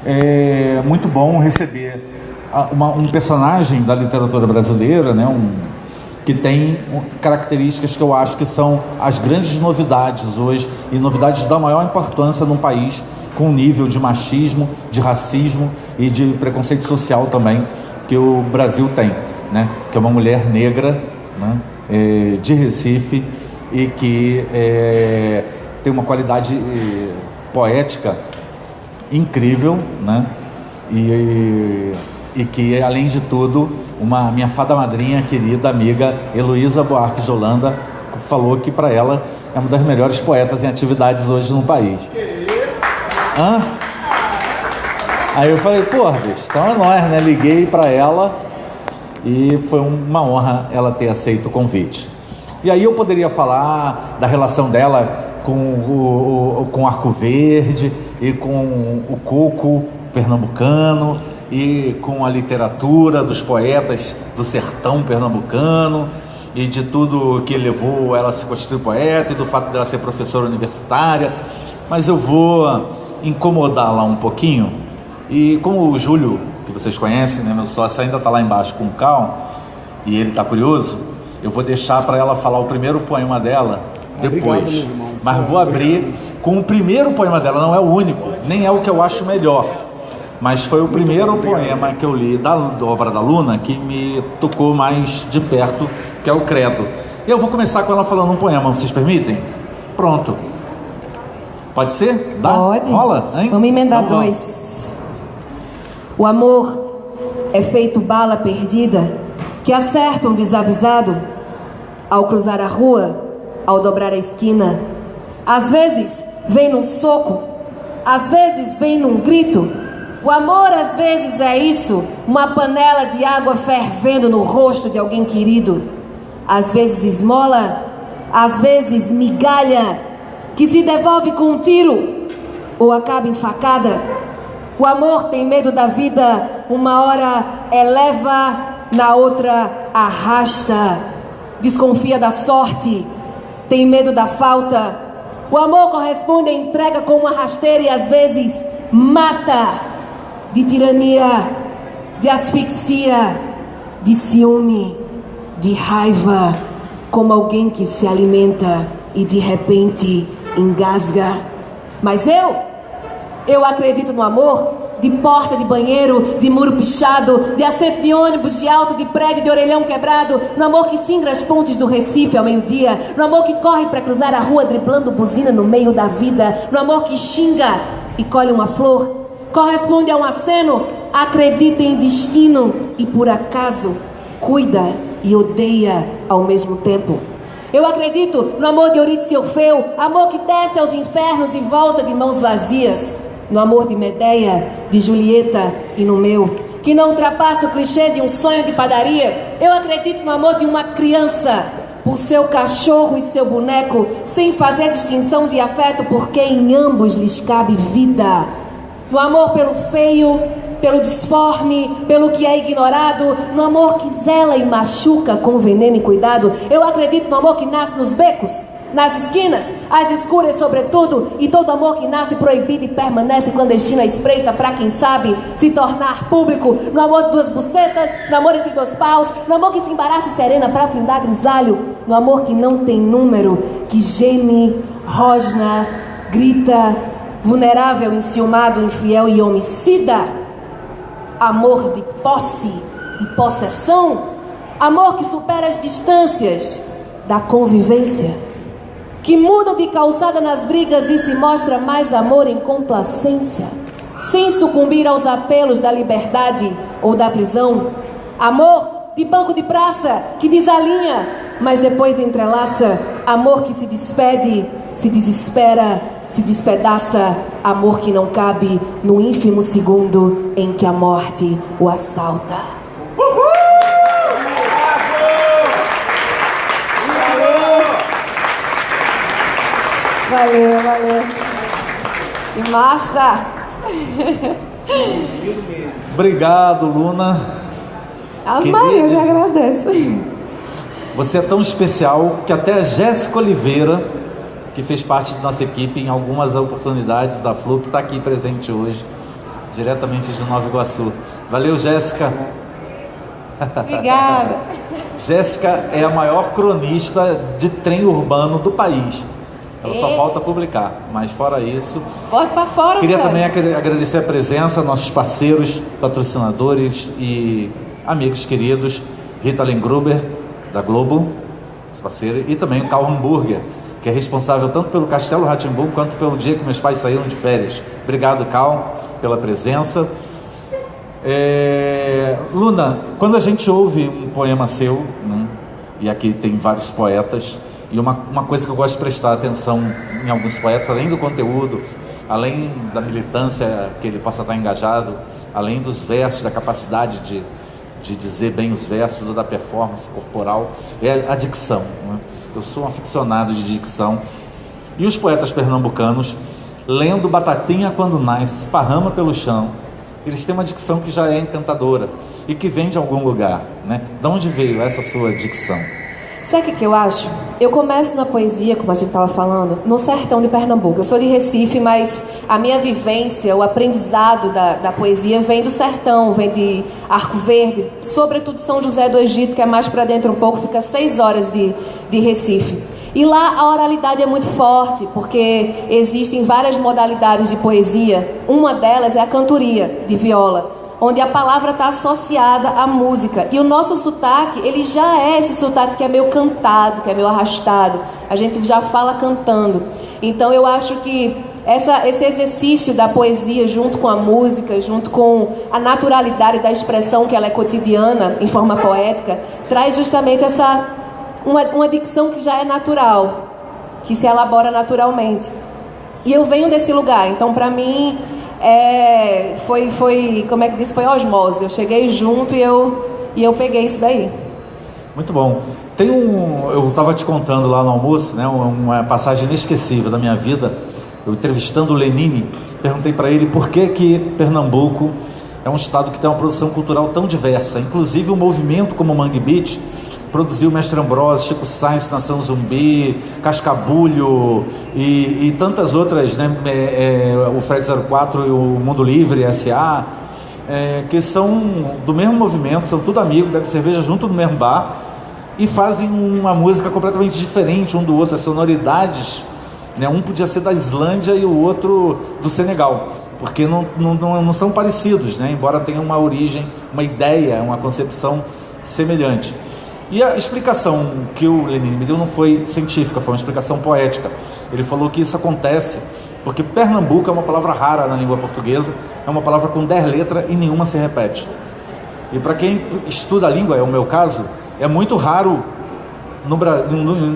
É muito bom receber um personagem da literatura brasileira, né, que tem características que eu acho que são as grandes novidades hoje, e novidades da maior importância num país com um nível de machismo, de racismo e de preconceito social também que o Brasil tem, né? Que é uma mulher negra, né, de Recife, e que tem uma qualidade poética incrível, né? E que, além de tudo, minha fada madrinha, querida amiga Heloísa Buarque de Holanda, falou que para ela é uma das melhores poetas em atividades hoje no país. Hã? Aí eu falei, bicho, então é nóis, né? Liguei para ela e foi uma honra ela ter aceito o convite. E aí eu poderia falar da relação dela com o Arco Verde e com o coco pernambucano e com a literatura dos poetas do sertão pernambucano e de tudo que levou ela a se constituir poeta e do fato dela ser professora universitária, mas eu vou incomodá-la um pouquinho. E como o Júlio, que vocês conhecem, né, meu sócio, ainda está lá embaixo com o Cal e ele está curioso, eu vou deixar para ela falar o primeiro poema dela depois. Obrigado, mas vou abrir com o primeiro poema dela, não é o único, nem é o que eu acho melhor, mas foi o primeiro poema que eu li da obra da Luna que me tocou mais de perto, que é o Credo. E eu vou começar com ela falando um poema, vocês permitem? Pronto. Pode ser? Dá? Pode. Rola? Hein? Vamos emendar então, dois. O amor é feito bala perdida que acerta um desavisado ao cruzar a rua, ao dobrar a esquina. Às vezes vem num soco, às vezes vem num grito. O amor às vezes é isso, uma panela de água fervendo no rosto de alguém querido. Às vezes esmola, às vezes migalha, que se devolve com um tiro ou acaba em facada. O amor tem medo da vida, uma hora eleva, na outra arrasta. Desconfia da sorte, tem medo da falta. O amor corresponde à entrega com uma rasteira e às vezes mata. De tirania, de asfixia, de ciúme, de raiva, como alguém que se alimenta e de repente engasga. Mas eu acredito no amor de porta de banheiro, de muro pichado, de assento de ônibus, de alto de prédio, de orelhão quebrado, no amor que singra as pontes do Recife ao meio-dia, no amor que corre para cruzar a rua driblando buzina no meio da vida, no amor que xinga e colhe uma flor, corresponde a um aceno, acredita em destino e por acaso cuida e odeia ao mesmo tempo. Eu acredito no amor de Eurídice e Orfeu, amor que desce aos infernos e volta de mãos vazias. No amor de Medeia, de Julieta e no meu, que não ultrapassa o clichê de um sonho de padaria. Eu acredito no amor de uma criança, por seu cachorro e seu boneco, sem fazer distinção de afeto, porque em ambos lhes cabe vida. No amor pelo feio, pelo disforme, pelo que é ignorado, no amor que zela e machuca com veneno e cuidado. Eu acredito no amor que nasce nos becos, nas esquinas, às escuras sobretudo, e todo amor que nasce proibido e permanece clandestino à espreita para quem sabe se tornar público. No amor de duas bucetas, no amor entre dois paus, no amor que se embaraça e serena para findar grisalho, no amor que não tem número, que geme, rosna, grita, vulnerável, enciumado, infiel e homicida. Amor de posse e possessão, amor que supera as distâncias da convivência, que muda de calçada nas brigas e se mostra mais amor em complacência, sem sucumbir aos apelos da liberdade ou da prisão. Amor de banco de praça, que desalinha, mas depois entrelaça. Amor que se despede, se desespera, se despedaça. Amor que não cabe no ínfimo segundo em que a morte o assalta. Valeu, valeu. Que massa! Obrigado, Luna. Mãe, eu já agradeço. Você é tão especial que até a Jéssica Oliveira que fez parte da nossa equipe em algumas oportunidades da FLUP, está aqui presente hoje, diretamente de Nova Iguaçu. Valeu, Jéssica. Obrigada. Jéssica é a maior cronista de trem urbano do país. Ela só falta publicar, mas fora isso... Bota pra fora, Queria cara. também agradecer a presença, nossos parceiros, patrocinadores e amigos queridos, Rita Lengruber, da Globo, esse parceiro, e também o Karl Hamburger, que é responsável tanto pelo Castelo Rá-Tim-Bum quanto pelo dia que meus pais saíram de férias. Obrigado, Karl, pela presença. Luna, quando a gente ouve um poema seu, né, e aqui tem vários poetas, e uma coisa que eu gosto de prestar atenção em alguns poetas, além do conteúdo, além da militância que ele possa estar engajado, além dos versos, da capacidade de dizer bem os versos, ou da performance corporal, é a dicção, né? Eu sou um aficionado de dicção. E os poetas pernambucanos, lendo Batatinha quando nasce, esparrama pelo chão, eles têm uma dicção que já é encantadora e que vem de algum lugar, né? De onde veio essa sua dicção? Sabe o que eu acho? Eu começo na poesia, como a gente estava falando, no sertão de Pernambuco. Eu sou de Recife, mas a minha vivência, o aprendizado da poesia vem do sertão, vem de Arco Verde, sobretudo São José do Egito, que é mais para dentro um pouco, fica 6 horas de Recife. E lá a oralidade é muito forte, porque existem várias modalidades de poesia. Uma delas é a cantoria de viola, onde a palavra está associada à música. E o nosso sotaque, ele já é esse sotaque que é meio cantado, que é meio arrastado. A gente já fala cantando. Então eu acho que esse exercício da poesia junto com a música, junto com a naturalidade da expressão, que ela é cotidiana, em forma poética, traz justamente uma dicção que já é natural, que se elabora naturalmente. E eu venho desse lugar, então para mim... foi, como é que diz? Foi osmose. Eu cheguei junto e eu peguei isso daí. Muito bom. Eu estava te contando lá no almoço, né, uma passagem inesquecível da minha vida. Eu entrevistando o Lenine, perguntei para ele por que Pernambuco é um estado que tem uma produção cultural tão diversa. Inclusive um movimento como o Mangue Beat produziu Mestre Ambrosio, Chico Sainz, Nação Zumbi, Cascabulho e tantas outras, né? O Fred 04 e o Mundo Livre, S.A., que são do mesmo movimento, são tudo amigos, bebem cerveja junto no mesmo bar e fazem uma música completamente diferente um do outro, as sonoridades, né? Um podia ser da Islândia e o outro do Senegal, porque não são parecidos, né? Embora tenham uma origem, uma ideia, uma concepção semelhante. E a explicação que o Lenine me deu não foi científica, foi uma explicação poética. Ele falou que isso acontece porque Pernambuco é uma palavra rara na língua portuguesa, é uma palavra com 10 letras e nenhuma se repete. E para quem estuda a língua, é o meu caso, é muito raro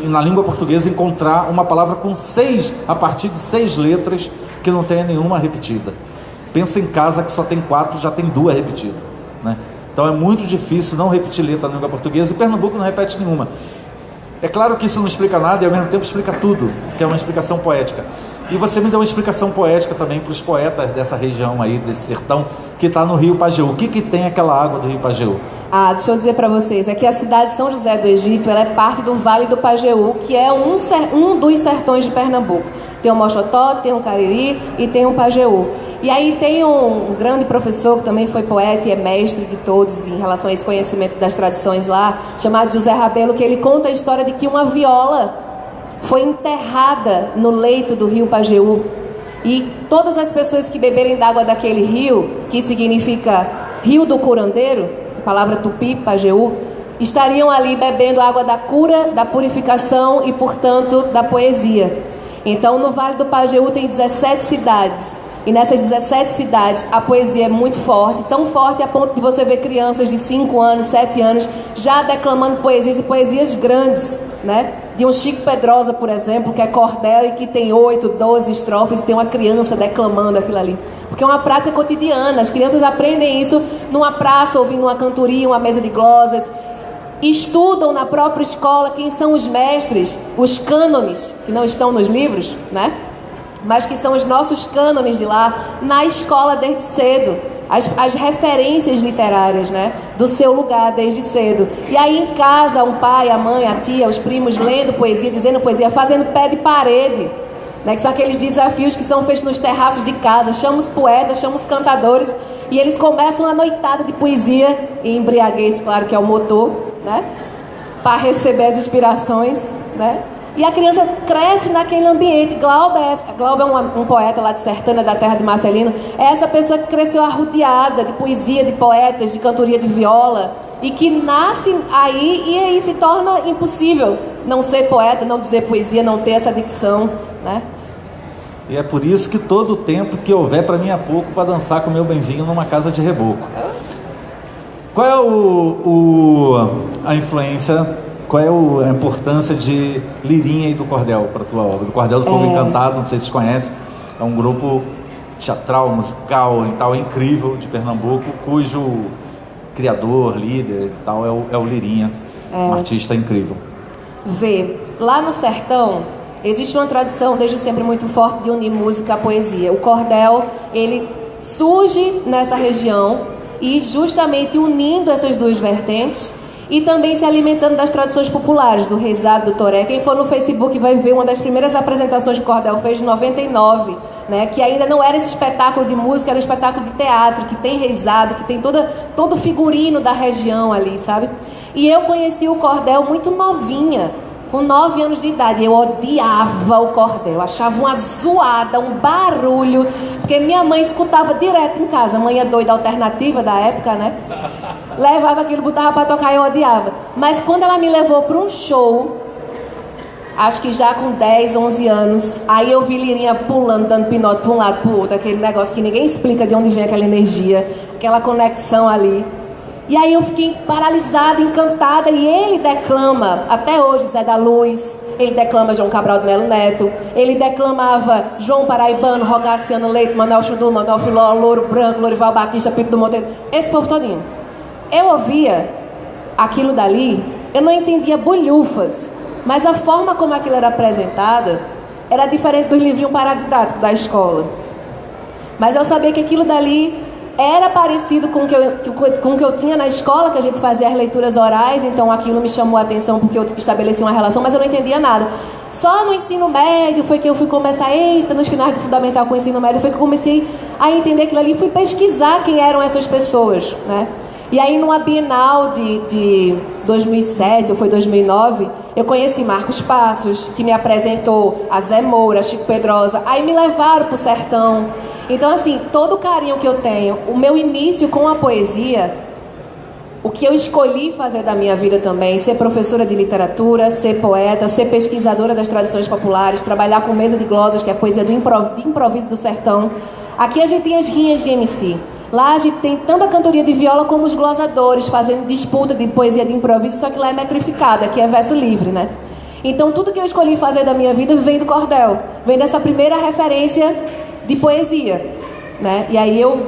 na língua portuguesa encontrar uma palavra com 6, a partir de 6 letras, que não tenha nenhuma repetida. Pensa em casa que só tem 4, já tem 2 repetidas, né? Então é muito difícil não repetir letra na língua portuguesa, e Pernambuco não repete nenhuma. É claro que isso não explica nada e ao mesmo tempo explica tudo, que é uma explicação poética. E você me deu uma explicação poética também para os poetas dessa região aí, desse sertão, que está no Rio Pajeú. O que tem aquela água do Rio Pajeú? Deixa eu dizer para vocês, é que a cidade de São José do Egito, ela é parte do Vale do Pajeú, que é um dos sertões de Pernambuco. Tem o Moxotó, tem o Cariri e tem o Pajeú. E aí tem um grande professor que também foi poeta e é mestre de todos em relação a esse conhecimento das tradições lá, chamado José Rabelo, que ele conta a história de que uma viola foi enterrada no leito do rio Pajeú. E todas as pessoas que beberem d'água daquele rio, que significa Rio do Curandeiro, a palavra tupi, Pajeú, estariam ali bebendo água da cura, da purificação e, portanto, da poesia. Então, no Vale do Pajeú tem 17 cidades. E nessas 17 cidades a poesia é muito forte, tão forte a ponto de você ver crianças de 5 anos, 7 anos já declamando poesias, e poesias grandes, né? De um Chico Pedrosa, por exemplo, que é cordel e que tem 8, 12 estrofes, e tem uma criança declamando aquilo ali. Porque é uma prática cotidiana, as crianças aprendem isso numa praça, ouvindo uma cantoria, uma mesa de glosas. Estudam na própria escola quem são os mestres, os cânones, que não estão nos livros, né? mas que são os nossos cânones de lá, na escola desde cedo. As referências literárias, né, do seu lugar desde cedo. E aí em casa, o pai, a mãe, a tia, os primos lendo poesia, dizendo poesia, fazendo pé de parede, né, que são aqueles desafios que são feitos nos terraços de casa. Chama os poetas, chama os cantadores, e eles começam uma noitada de poesia, e embriaguez, claro que é o motor, né, para receber as inspirações, né? E a criança cresce naquele ambiente. Glauber é um poeta lá de Sertânia, da terra de Marcelino. É essa pessoa que cresceu arrodeada de poesia, de poetas, de cantoria de viola, e que nasce aí e aí se torna impossível não ser poeta, não dizer poesia, não ter essa dicção, né? E é por isso que todo o tempo que houver para mim é pouco para dançar com meu benzinho numa casa de reboco. Qual é a influência... Qual é a importância de Lirinha e do Cordel para a tua obra? Do Cordel do Fogo Encantado, não sei se vocês conhecem, é um grupo teatral, musical e tal, incrível, de Pernambuco, cujo criador, líder e tal é o Lirinha, um artista incrível. Lá no sertão existe uma tradição desde sempre muito forte de unir música à poesia. O cordel, ele surge nessa região e justamente unindo essas duas vertentes, e também se alimentando das tradições populares, do rezado, do toré. Quem for no Facebook vai ver uma das primeiras apresentações que o Cordel fez, de 99, né? Que ainda não era esse espetáculo de música, era um espetáculo de teatro, que tem rezado, que tem todo o figurino da região ali, sabe? E eu conheci o Cordel muito novinha, com 9 anos de idade. Eu odiava o Cordel, achava uma zoada, um barulho, porque minha mãe escutava direto em casa, mãe é doida alternativa da época, né? Levava aquilo, botava pra tocar e eu odiava. Mas quando ela me levou pra um show, acho que já com 10, 11 anos, aí eu vi Lirinha pulando, dando pinote pra um lado, pro outro, aquele negócio que ninguém explica de onde vem aquela energia, aquela conexão ali. E aí eu fiquei paralisada, encantada, e ele declama, até hoje, Zé da Luz, ele declama João Cabral de Melo Neto, ele declamava João Paraibano, Rogaciano Leite, Manuel Chudu, Manuel Filó, Louro Branco, Lorival Batista, Pinto do Monteiro, esse povo todinho. Eu ouvia aquilo dali, eu não entendia bolhufas, mas a forma como aquilo era apresentada era diferente dos livrinhos paradidáticos da escola. Mas eu sabia que aquilo dali era parecido com o que eu tinha na escola, que a gente fazia as leituras orais, então aquilo me chamou a atenção porque eu estabeleci uma relação, mas eu não entendia nada. Só no ensino médio foi que eu fui começar, nos finais do fundamental com o ensino médio, foi que eu comecei a entender aquilo ali, fui pesquisar quem eram essas pessoas, né? E aí numa Bienal de 2007, ou foi 2009, eu conheci Marcos Passos, que me apresentou a Zé Moura, Chico Pedrosa, aí me levaram pro sertão. Então assim, todo o carinho que eu tenho, o meu início com a poesia, o que eu escolhi fazer da minha vida também, ser professora de literatura, ser poeta, ser pesquisadora das tradições populares, trabalhar com mesa de glosas, que é a poesia de improviso do sertão. Aqui a gente tem as rinhas de MC. Lá a gente tem tanto a cantoria de viola como os glosadores fazendo disputa de poesia de improviso, só que lá é metrificada, aqui é verso livre, né? Então tudo que eu escolhi fazer da minha vida vem do cordel, vem dessa primeira referência de poesia, né? E aí eu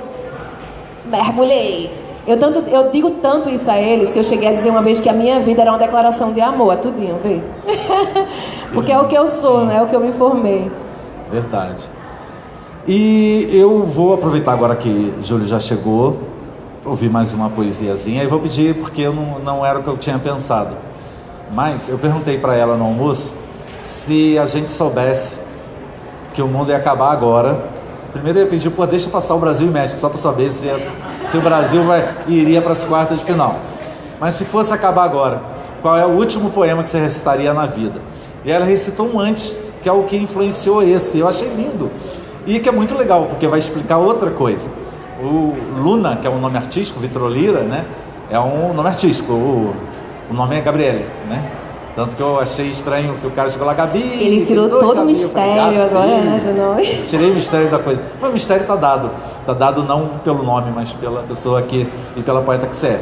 mergulhei. Eu digo tanto isso a eles que eu cheguei a dizer uma vez que a minha vida era uma declaração de amor, a tudinho, vê? Porque é o que eu sou, né? É o que eu me formei. Verdade. E eu vou aproveitar agora que Júlio já chegou, ouvir mais uma poesiazinha, e vou pedir, porque não era o que eu tinha pensado, mas eu perguntei para ela no almoço se a gente soubesse que o mundo ia acabar agora. Primeiro eu ia pedir, deixa passar o Brasil e México, só para saber se o Brasil iria para as quartas de final. Mas se fosse acabar agora, qual é o último poema que você recitaria na vida? E ela recitou um antes, que é o que influenciou esse. Eu achei lindo. E que é muito legal, porque vai explicar outra coisa. O Luna, que é um nome artístico, Vitrolira, né? É um nome artístico. O nome é Gabriele, né? Tanto que eu achei estranho que o cara chegou lá, Gabi. Ele tirou todo o mistério agora, né, do nome. Tirei o mistério da coisa. Mas o mistério está dado. Está dado não pelo nome, mas pela pessoa que e pela poeta que você é.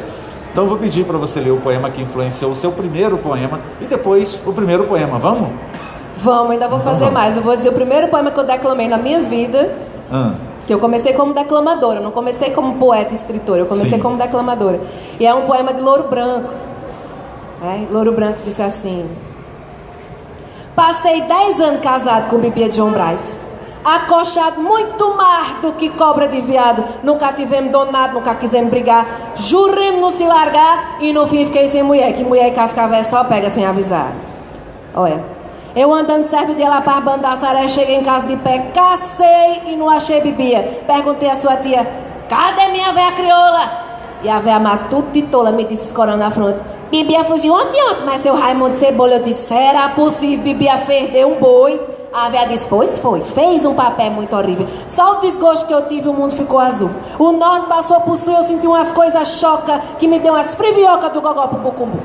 Então eu vou pedir para você ler o poema que influenciou o seu primeiro poema e depois o primeiro poema. Vamos? Vamos, ainda vou fazer mais. Eu vou dizer o primeiro poema que eu declamei na minha vida. Que eu comecei como declamadora, eu não comecei como poeta e escritora, eu comecei como declamadora. E é um poema de Louro Branco. Louro Branco disse assim: passei 10 anos casado com Bibia de João Brás. acochado muito mais do que cobra de viado. Nunca tivemos donado, nunca quisemos brigar. Juremos não se largar e no fim fiquei sem mulher. Que mulher cascavé só pega sem avisar. Olha, eu andando certo dia lá para Bandassaré, cheguei em casa de pé, cacei e não achei bebia. Perguntei à sua tia, cadê minha véia crioula? E a véia matuta e tola me disse escorando na fronte, Bibia fugiu ontem, mas seu Raimundo Cebola. Eu disse, será possível? Bibia ferdeu um boi. A véia disse, pois foi, fez um papel muito horrível. Só o desgosto que eu tive, o mundo ficou azul. O norte passou por sul, eu senti umas coisas choca que me deu umas friviocas do gogó pro bucumbu.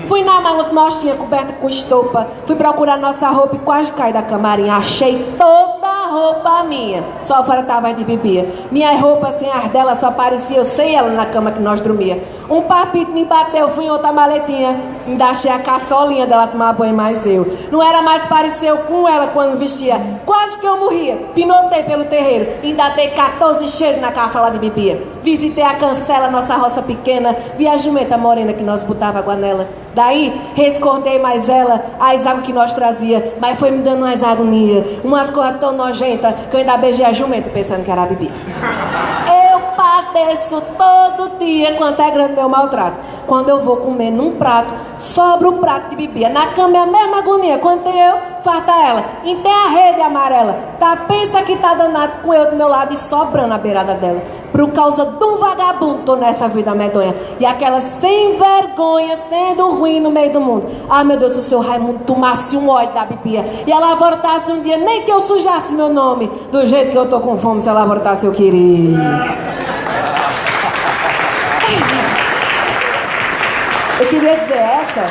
Fui na mala que nós tinha coberta com estopa. Fui procurar nossa roupa e quase caí da camarim. Achei toda a roupa minha. Só fora tava de bebia. Minhas roupas sem as dela só parecia eu sem ela na cama que nós dormia. Um papito me bateu, fui em outra maletinha. Ainda achei a caçolinha dela tomar banho mais eu. Não era mais pareceu com ela quando vestia. Quase que eu morria. Pinotei pelo terreiro. Ainda dei 14 cheiros na caçola de bebia. Visitei a cancela, nossa roça pequena. Vi a jumenta morena que nós botava água nela. Daí, rescordei mais ela, as águas que nós trazia, mas foi me dando umas agonia, umas coisas tão nojentas, que eu ainda beijei a jumenta pensando que era bebida. Eu padeço todo dia quanto é grande meu maltrato. Quando eu vou comer num prato, sobra um prato de bebida. Na cama é a mesma agonia, quando tem eu, farta ela. E tem a rede amarela, tá? Pensa que tá danado com eu do meu lado e sobrando a beirada dela. Por causa de um vagabundo, tô nessa vida medonha. E aquela sem vergonha, sendo ruim no meio do mundo. Ah, meu Deus, se o seu Raimundo tomasse um ódio da bebia e ela voltasse um dia, nem que eu sujasse meu nome, do jeito que eu tô com fome, se ela voltasse eu queria. Eu queria dizer essa,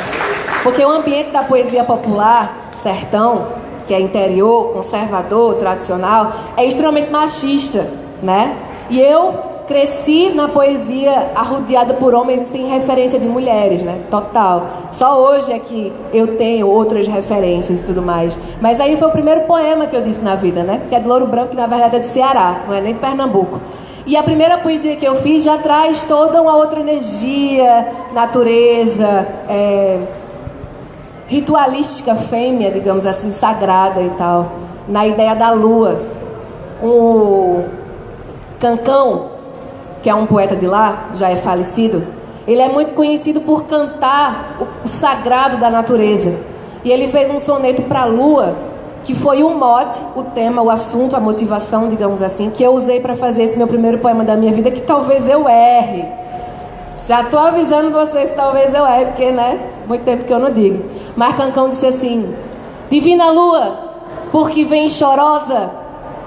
porque o ambiente da poesia popular, sertão, que é interior, conservador, tradicional, é extremamente machista, né? E eu cresci na poesia arrodeada por homens e sem referência de mulheres, né? Total. Só hoje é que eu tenho outras referências e tudo mais. Mas aí foi o primeiro poema que eu disse na vida, né? Que é de Louro Branco, que na verdade é de Ceará, não é nem de Pernambuco. E a primeira poesia que eu fiz já traz toda uma outra energia, natureza, ritualística fêmea, digamos assim, sagrada e tal. Na ideia da lua. O Cancão, que é um poeta de lá, já é falecido, ele é muito conhecido por cantar o sagrado da natureza. E ele fez um soneto para a lua, que foi o mote, o tema, o assunto, a motivação, digamos assim, que eu usei para fazer esse meu primeiro poema da minha vida, que talvez eu erre. Já estou avisando vocês que talvez eu erre, porque, né, muito tempo que eu não digo. Mas Cancão disse assim, divina lua, porque vem chorosa,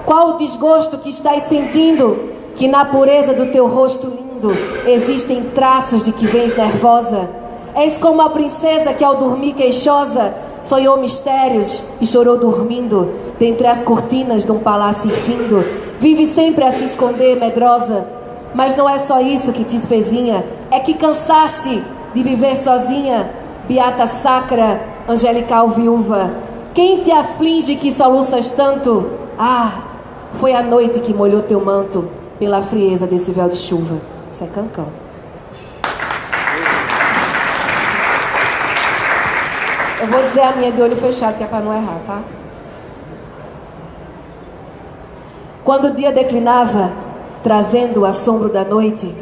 qual o desgosto que estás sentindo, que na pureza do teu rosto lindo existem traços de que vens nervosa? És como a princesa que ao dormir queixosa sonhou mistérios e chorou dormindo dentre as cortinas de um palácio infindo. Vive sempre a se esconder medrosa, mas não é só isso que te espezinha, é que cansaste de viver sozinha, beata sacra, angelical viúva. Quem te aflige que soluças tanto? Ah, foi a noite que molhou teu manto pela frieza desse véu de chuva. Isso é Cancão. Eu vou dizer a minha de olho fechado, que é para não errar, tá? Quando o dia declinava, trazendo o assombro da noite,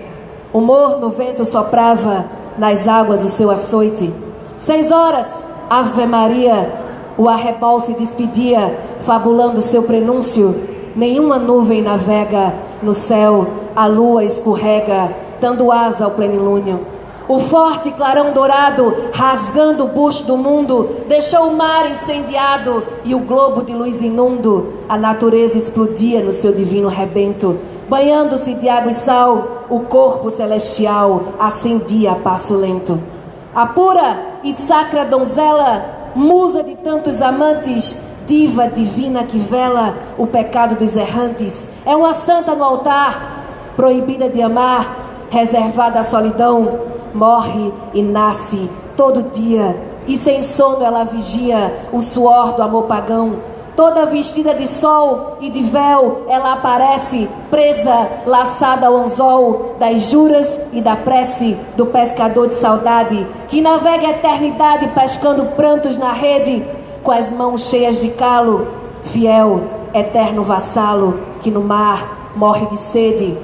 o morno vento soprava nas águas o seu açoite. 6 horas, Ave Maria, o arrebol se despedia, fabulando seu prenúncio. Nenhuma nuvem navega no céu, a lua escorrega, dando asa ao plenilúnio. O forte clarão dourado, rasgando o bucho do mundo, deixou o mar incendiado e o globo de luz inundo. A natureza explodia no seu divino rebento. Banhando-se de água e sal, o corpo celestial ascendia a passo lento. A pura e sacra donzela, musa de tantos amantes, diva divina que vela o pecado dos errantes, é uma santa no altar, proibida de amar, reservada à solidão, morre e nasce todo dia, e sem sono ela vigia o suor do amor pagão. Toda vestida de sol e de véu, ela aparece, presa, laçada ao anzol das juras e da prece do pescador de saudade, que navega a eternidade pescando prantos na rede, com as mãos cheias de calo, fiel eterno vassalo que no mar morre de sede.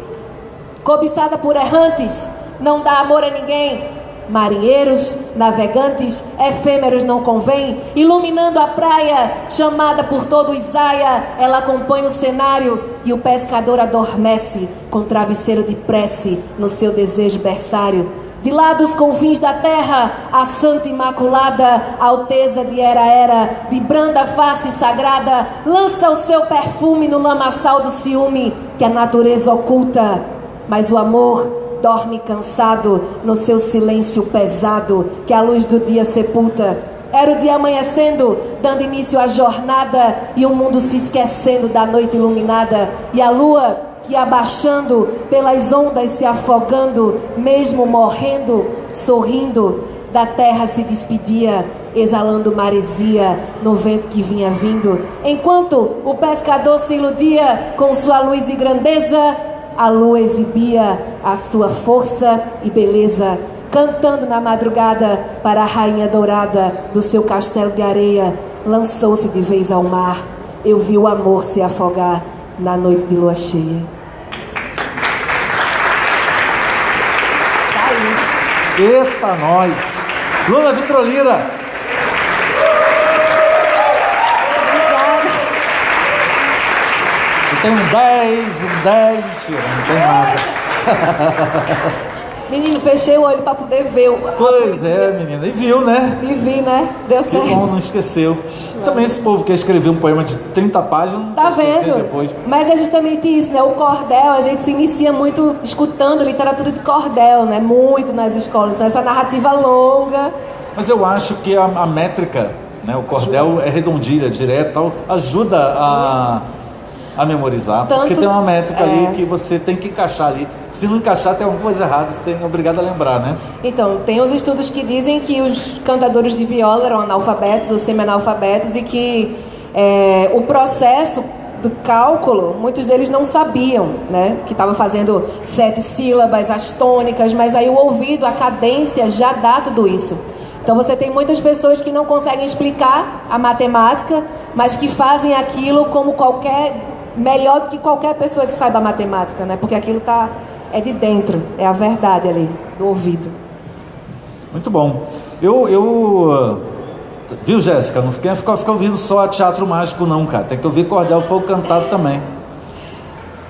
Cobiçada por errantes, não dá amor a ninguém. Marinheiros, navegantes, efêmeros não convém. Iluminando a praia, chamada por todo Isaia, ela acompanha o cenário e o pescador adormece com travesseiro de prece no seu desejo berçário. De lá dos confins da terra, a Santa Imaculada, alteza de era, de branda face sagrada, lança o seu perfume no lamaçal do ciúme que a natureza oculta. Mas o amor dorme cansado no seu silêncio pesado que a luz do dia sepulta. Era o dia amanhecendo, dando início à jornada, e o mundo se esquecendo da noite iluminada, e a lua que abaixando pelas ondas se afogando, mesmo morrendo, sorrindo, da terra se despedia, exalando maresia no vento que vinha vindo. Enquanto o pescador se iludia com sua luz e grandeza, a lua exibia a sua força e beleza, cantando na madrugada para a rainha dourada do seu castelo de areia. Lançou-se de vez ao mar, eu vi o amor se afogar na noite de lua cheia. Eita, nós! Luna Vitrolira! Obrigada. Eu tenho um 10, mentira, não tem nada. Menino, fechei o olho para poder ver o... Pois é, menina, e viu, né? E vi, né? Deu Que certo. bom, não esqueceu. Também esse povo quer escrever um poema de 30 páginas, não Tá quer esquecer vendo? depois. Mas é justamente isso, né? O cordel, a gente se inicia muito escutando literatura de cordel, né? Muito nas escolas. Então, essa narrativa longa. Mas eu acho que a métrica, né, o cordel é redondilha, direta, tal, ajuda a memorizar. Tanto- porque tem uma métrica ali que você tem que encaixar ali. Se não encaixar, tem alguma coisa errada, você é obrigado a lembrar, né? Então, tem os estudos que dizem que os cantadores de viola eram analfabetos ou semi-analfabetos e que o processo do cálculo, muitos deles não sabiam, né? Que estava fazendo 7 sílabas, as tônicas, mas aí o ouvido, a cadência já dá tudo isso. Então você tem muitas pessoas que não conseguem explicar a matemática, mas que fazem aquilo como melhor do que qualquer pessoa que saiba matemática, né? Porque aquilo é de dentro, é a verdade ali, do ouvido. Muito bom. Viu, Jéssica? Não fica ouvindo só teatro mágico, não, cara. Tem que ouvir cordel fogo cantado também.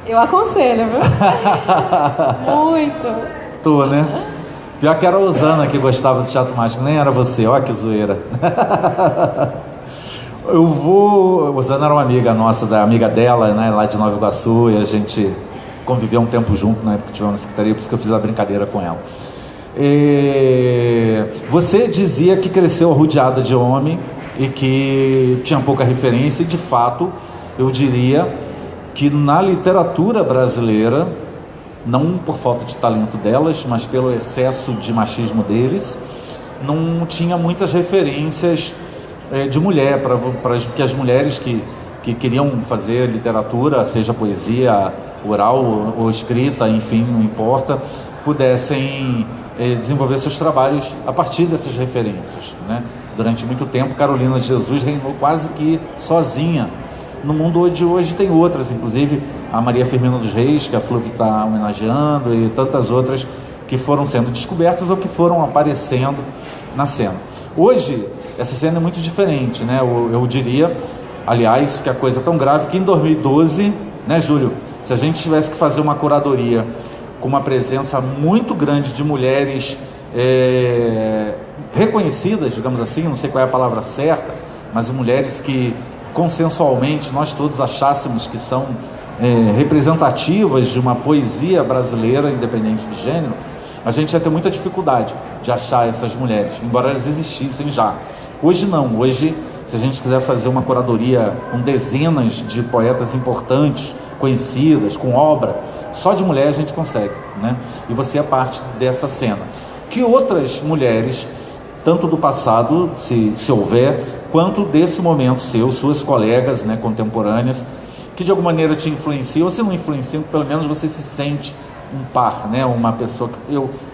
Eu aconselho, viu? Muito. Tu, né? Pior que era a Osana que gostava do teatro mágico, nem era você, ó que zoeira. Osana era uma amiga nossa, amiga dela, né, lá de Nova Iguaçu, e a gente conviveu um tempo junto, na época que tivemos na secretaria, por isso que eu fiz a brincadeira com ela. Você dizia que cresceu rodeada de homem e que tinha pouca referência, e de fato, eu diria que na literatura brasileira, não por falta de talento delas, mas pelo excesso de machismo deles, não tinha muitas referências de mulher, para que as mulheres que queriam fazer literatura, seja poesia oral ou escrita, enfim, não importa, pudessem desenvolver seus trabalhos a partir dessas referências, né? Durante muito tempo, Carolina de Jesus reinou quase que sozinha. No mundo de hoje tem outras, inclusive a Maria Firmina dos Reis, que a Flup está homenageando, e tantas outras que foram sendo descobertas ou que foram aparecendo na cena. Hoje, essa cena é muito diferente, né? Eu diria, aliás, que a coisa é tão grave que em 2012, né, Júlio, se a gente tivesse que fazer uma curadoria com uma presença muito grande de mulheres reconhecidas, digamos assim, não sei qual é a palavra certa, mas mulheres que consensualmente nós todos achássemos que são representativas de uma poesia brasileira, independente de gênero, a gente ia ter muita dificuldade de achar essas mulheres, embora elas existissem já. Hoje não, hoje, se a gente quiser fazer uma curadoria com dezenas de poetas importantes, conhecidas, com obra, só de mulher a gente consegue, né? E você é parte dessa cena. Que outras mulheres, tanto do passado, se houver, quanto desse momento seu, suas colegas, né, contemporâneas, que de alguma maneira te influenciam, ou se não influenciam, pelo menos você se sente um par, né? Uma pessoa que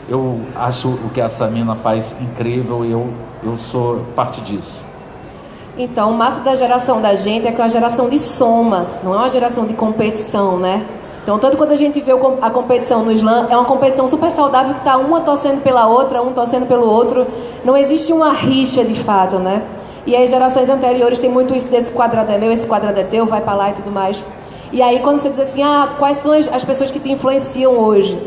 eu acho o que essa mina faz incrível, e eu sou parte disso. Então, o massa da geração da gente é que é uma geração de soma, não é uma geração de competição, né? Então, tanto quando a gente vê a competição no slam, é uma competição super saudável que está uma torcendo pela outra, um torcendo pelo outro. Não existe uma rixa de fato, né? E as gerações anteriores têm muito isso desse quadrado é meu, esse quadrado é teu, vai pra lá e tudo mais. E aí, quando você diz assim, quais são as pessoas que te influenciam hoje?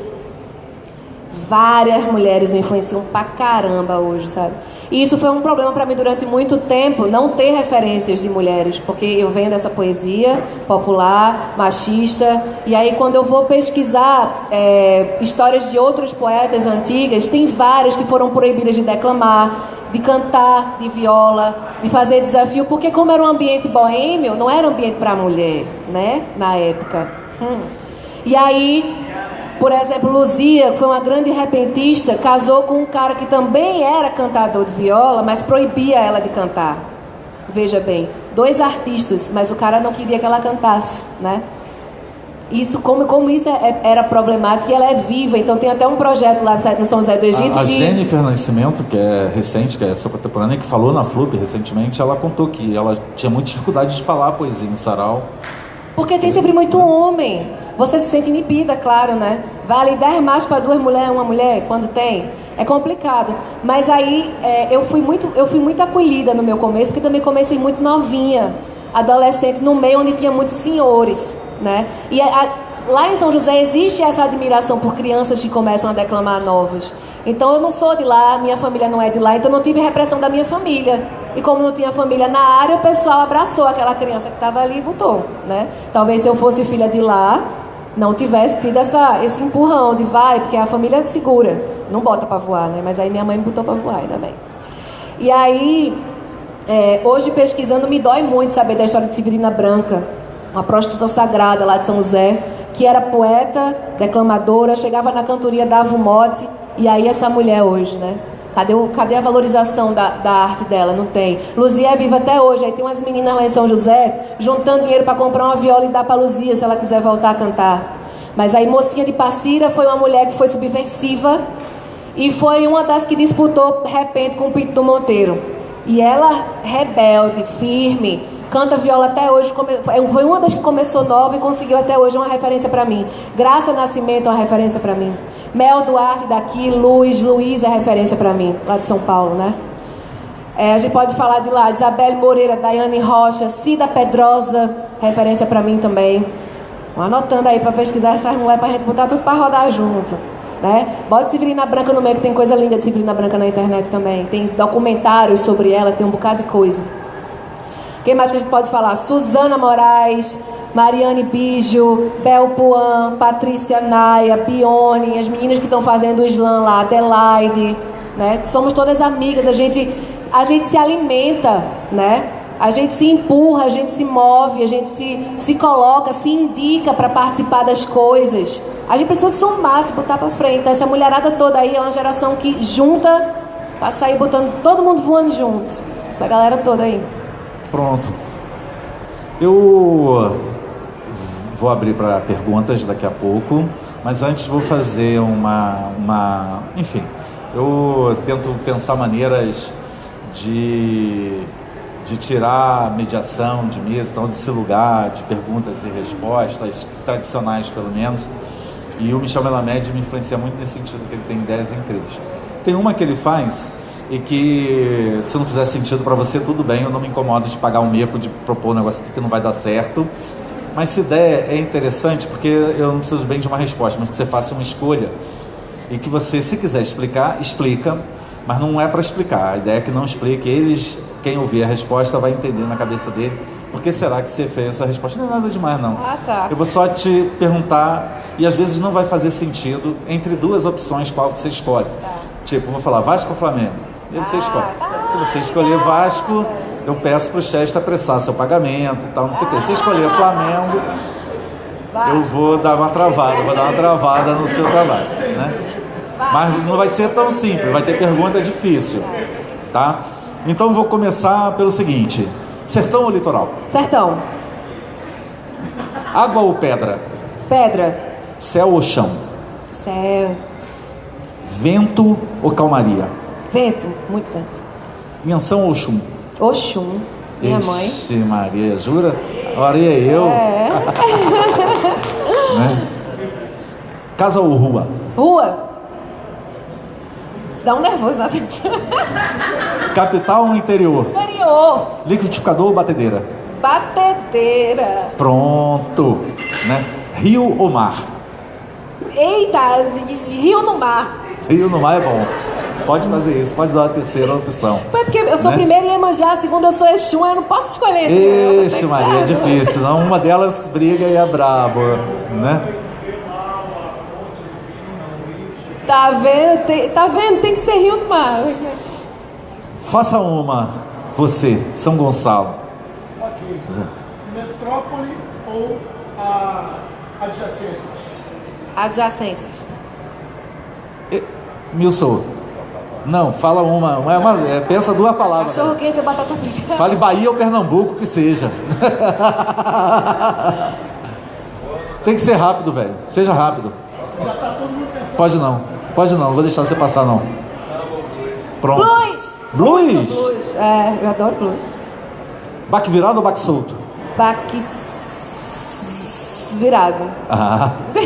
Várias mulheres me influenciam pra caramba hoje, sabe? E isso foi um problema para mim durante muito tempo, não ter referências de mulheres, porque eu venho dessa poesia popular, machista, e aí quando eu vou pesquisar histórias de outras poetas antigas, tem várias que foram proibidas de declamar, de cantar, de viola, de fazer desafio, porque como era um ambiente boêmio, não era um ambiente para mulher, né, na época. E aí, por exemplo, Luzia, que foi uma grande repentista, casou com um cara que também era cantador de viola, mas proibia ela de cantar. Veja bem, 2 artistas, mas o cara não queria que ela cantasse, né? Isso, como isso era problemático, e ela é viva, então tem até um projeto lá no São José do Egito. A Jennifer Nascimento, que é recente, que é sua contemporânea, que falou na FLUP recentemente, ela contou que ela tinha muita dificuldade de falar poesia em sarau. Porque tem sempre muito homem. Você se sente inibida, claro, né? Vale 10 machos para 2 mulheres, uma mulher, quando tem. É complicado. Mas aí eu fui muito acolhida no meu começo, porque também comecei muito novinha, adolescente, no meio onde tinha muitos senhores, né? E lá em São José existe essa admiração por crianças que começam a declamar novas. Então eu não sou de lá, minha família não é de lá, então não tive repressão da minha família. E como não tinha família na área, o pessoal abraçou aquela criança que estava ali e botou, né? Talvez se eu fosse filha de lá, não tivesse tido esse empurrão de vai, porque a família segura, não bota para voar, né? Mas aí minha mãe me botou para voar, ainda bem. E aí, hoje pesquisando, me dói muito saber da história de Severina Branca, uma prostituta sagrada lá de São José, que era poeta, declamadora, chegava na cantoria, dava um mote, e aí essa mulher hoje, né? Cadê a valorização da arte dela? Não tem. Luzia é viva até hoje. Aí tem umas meninas lá em São José juntando dinheiro para comprar uma viola e dar para Luzia se ela quiser voltar a cantar. Mas aí Mocinha de Passira foi uma mulher que foi subversiva e foi uma das que disputou repente com o Pinto do Monteiro. E ela, rebelde, firme, canta viola até hoje. Foi uma das que começou nova e conseguiu até hoje uma referência para mim. Graça Nascimento é uma referência para mim. Mel Duarte daqui, Luiz é referência para mim, lá de São Paulo, né? A gente pode falar de lá, Isabelle Moreira, Daiane Rocha, Cida Pedrosa, referência para mim também. Vou anotando aí para pesquisar essas mulheres pra gente botar tudo para rodar junto, né? Bota Severina Branca no meio, que tem coisa linda de Severina Branca na internet também. Tem documentários sobre ela, tem um bocado de coisa. Quem mais que a gente pode falar? Suzana Moraes, Mariane Bijo, Bel Puan, Patrícia Naia, Bione, as meninas que estão fazendo o slam lá, Adelaide, né? Somos todas amigas, a gente se alimenta, né? A gente se empurra, a gente se move, a gente se coloca, se indica para participar das coisas. A gente precisa somar, se botar para frente. Então, essa mulherada toda aí é uma geração que junta para sair botando todo mundo voando junto. Essa galera toda aí. Pronto. Eu vou abrir para perguntas daqui a pouco, mas antes vou fazer enfim, eu tento pensar maneiras de tirar a mediação de mesa, então desse lugar de perguntas e respostas tradicionais, pelo menos. E o Michel Melamed me influencia muito nesse sentido, que ele tem ideias incríveis. Tem uma que ele faz e que, se não fizer sentido para você, tudo bem, eu não me incomodo de pagar um mico, de propor um negócio aqui que não vai dar certo. Mas se der, é interessante, porque eu não preciso bem de uma resposta, mas que você faça uma escolha e que você, se quiser explicar, explica, mas não é para explicar. A ideia é que não explique. Quem ouvir a resposta vai entender na cabeça dele por que será que você fez essa resposta. Não é nada demais, não. Tá. Eu vou só te perguntar, e às vezes não vai fazer sentido, entre 2 opções, qual que você escolhe. Tá. Tipo, eu vou falar Vasco ou Flamengo? E você escolhe. Se você escolher Vasco, eu peço para o Chester apressar seu pagamento e tal, não sei o quê. Se você escolher Flamengo, eu vou dar uma travada no seu trabalho, né? Mas não vai ser tão simples, vai ter pergunta difícil, tá? Então vou começar pelo seguinte: sertão ou litoral? Sertão. Água ou pedra? Pedra. Céu ou chão? Céu. Vento ou calmaria? Vento, muito vento. Inhansão ou Oxum? Oxum. minha mãe. Ixi, Maria, jura? Ora, e eu? É. Né? Casa ou rua? Rua. Isso dá um nervoso na pessoa. Capital ou interior? Interior. Liquidificador ou batedeira? Batedeira. Pronto, né? Rio ou mar? Eita, rio no mar. Rio no mar é bom. Pode fazer isso, pode dar a terceira opção. É porque eu sou né? a primeira Iemanjá, a segunda eu sou Exu, eu não posso escolher. Ixi, Maria, é difícil. Não, uma delas briga e é brabo, né? Tá vendo? Tem que ser rio no mar. Faça uma, você, São Gonçalo. Ok. Metrópole ou adjacências? Adjacências. Milson, não, fala uma. Pensa duas palavras. Cachorro quente e batata frita. Fale Bahia ou Pernambuco, que seja. Tem que ser rápido, velho. Seja rápido. Pode não, vou deixar você passar não. Pronto. Blues. Blues? Blues. Eu adoro blues. Baque virado ou baque solto? Baque virado.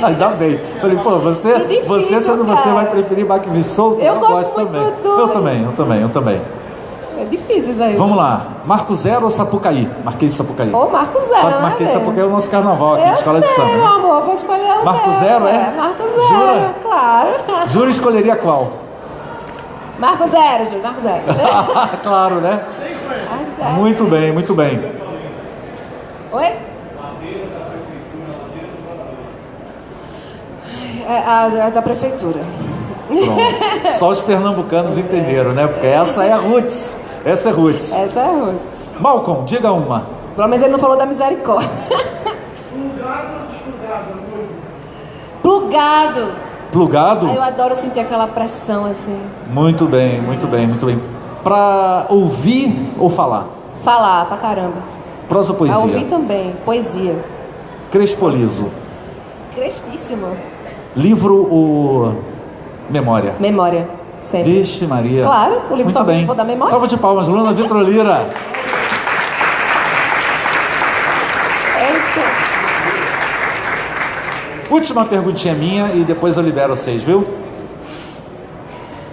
Ainda bem. Falei, pô, você sendo cara. você vai preferir baque solto? Eu gosto muito também. Eu também. É difícil isso aí. Vamos lá. Marco Zero ou Sapucaí? Marquês de Sapucaí. Ou Marco Zero, Sabe, Marquês de Sapucaí é o nosso carnaval aqui de escola de samba. meu amor, vou escolher o Marco meu. Zero, é? Marco Zero, Jura? claro. Jura, escolheria qual? Marco Zero, Júlio, Marco Zero. Claro, né? Marco Zero. Muito bem, muito bem. Oi? É da prefeitura. Pronto. Só os pernambucanos entenderam, né? Porque essa é a roots. Essa é roots. Essa é ruim. Malcolm, diga uma. Pelo menos ele não falou da misericórdia. Plugado ou desplugado? Plugado. Plugado? Eu adoro sentir aquela pressão assim. Muito bem, muito bem, muito bem. Pra ouvir ou falar? Falar pra caramba. Prosa ou poesia? A ouvir também. Poesia. Crespolizo. Crespíssimo. Livro ou memória? Memória. Sempre. Vixe Maria. Claro, o livro muito só bem. for da memória. Salva de palmas, Luna Vitrolira. Eita. Última perguntinha minha e depois eu libero vocês, viu?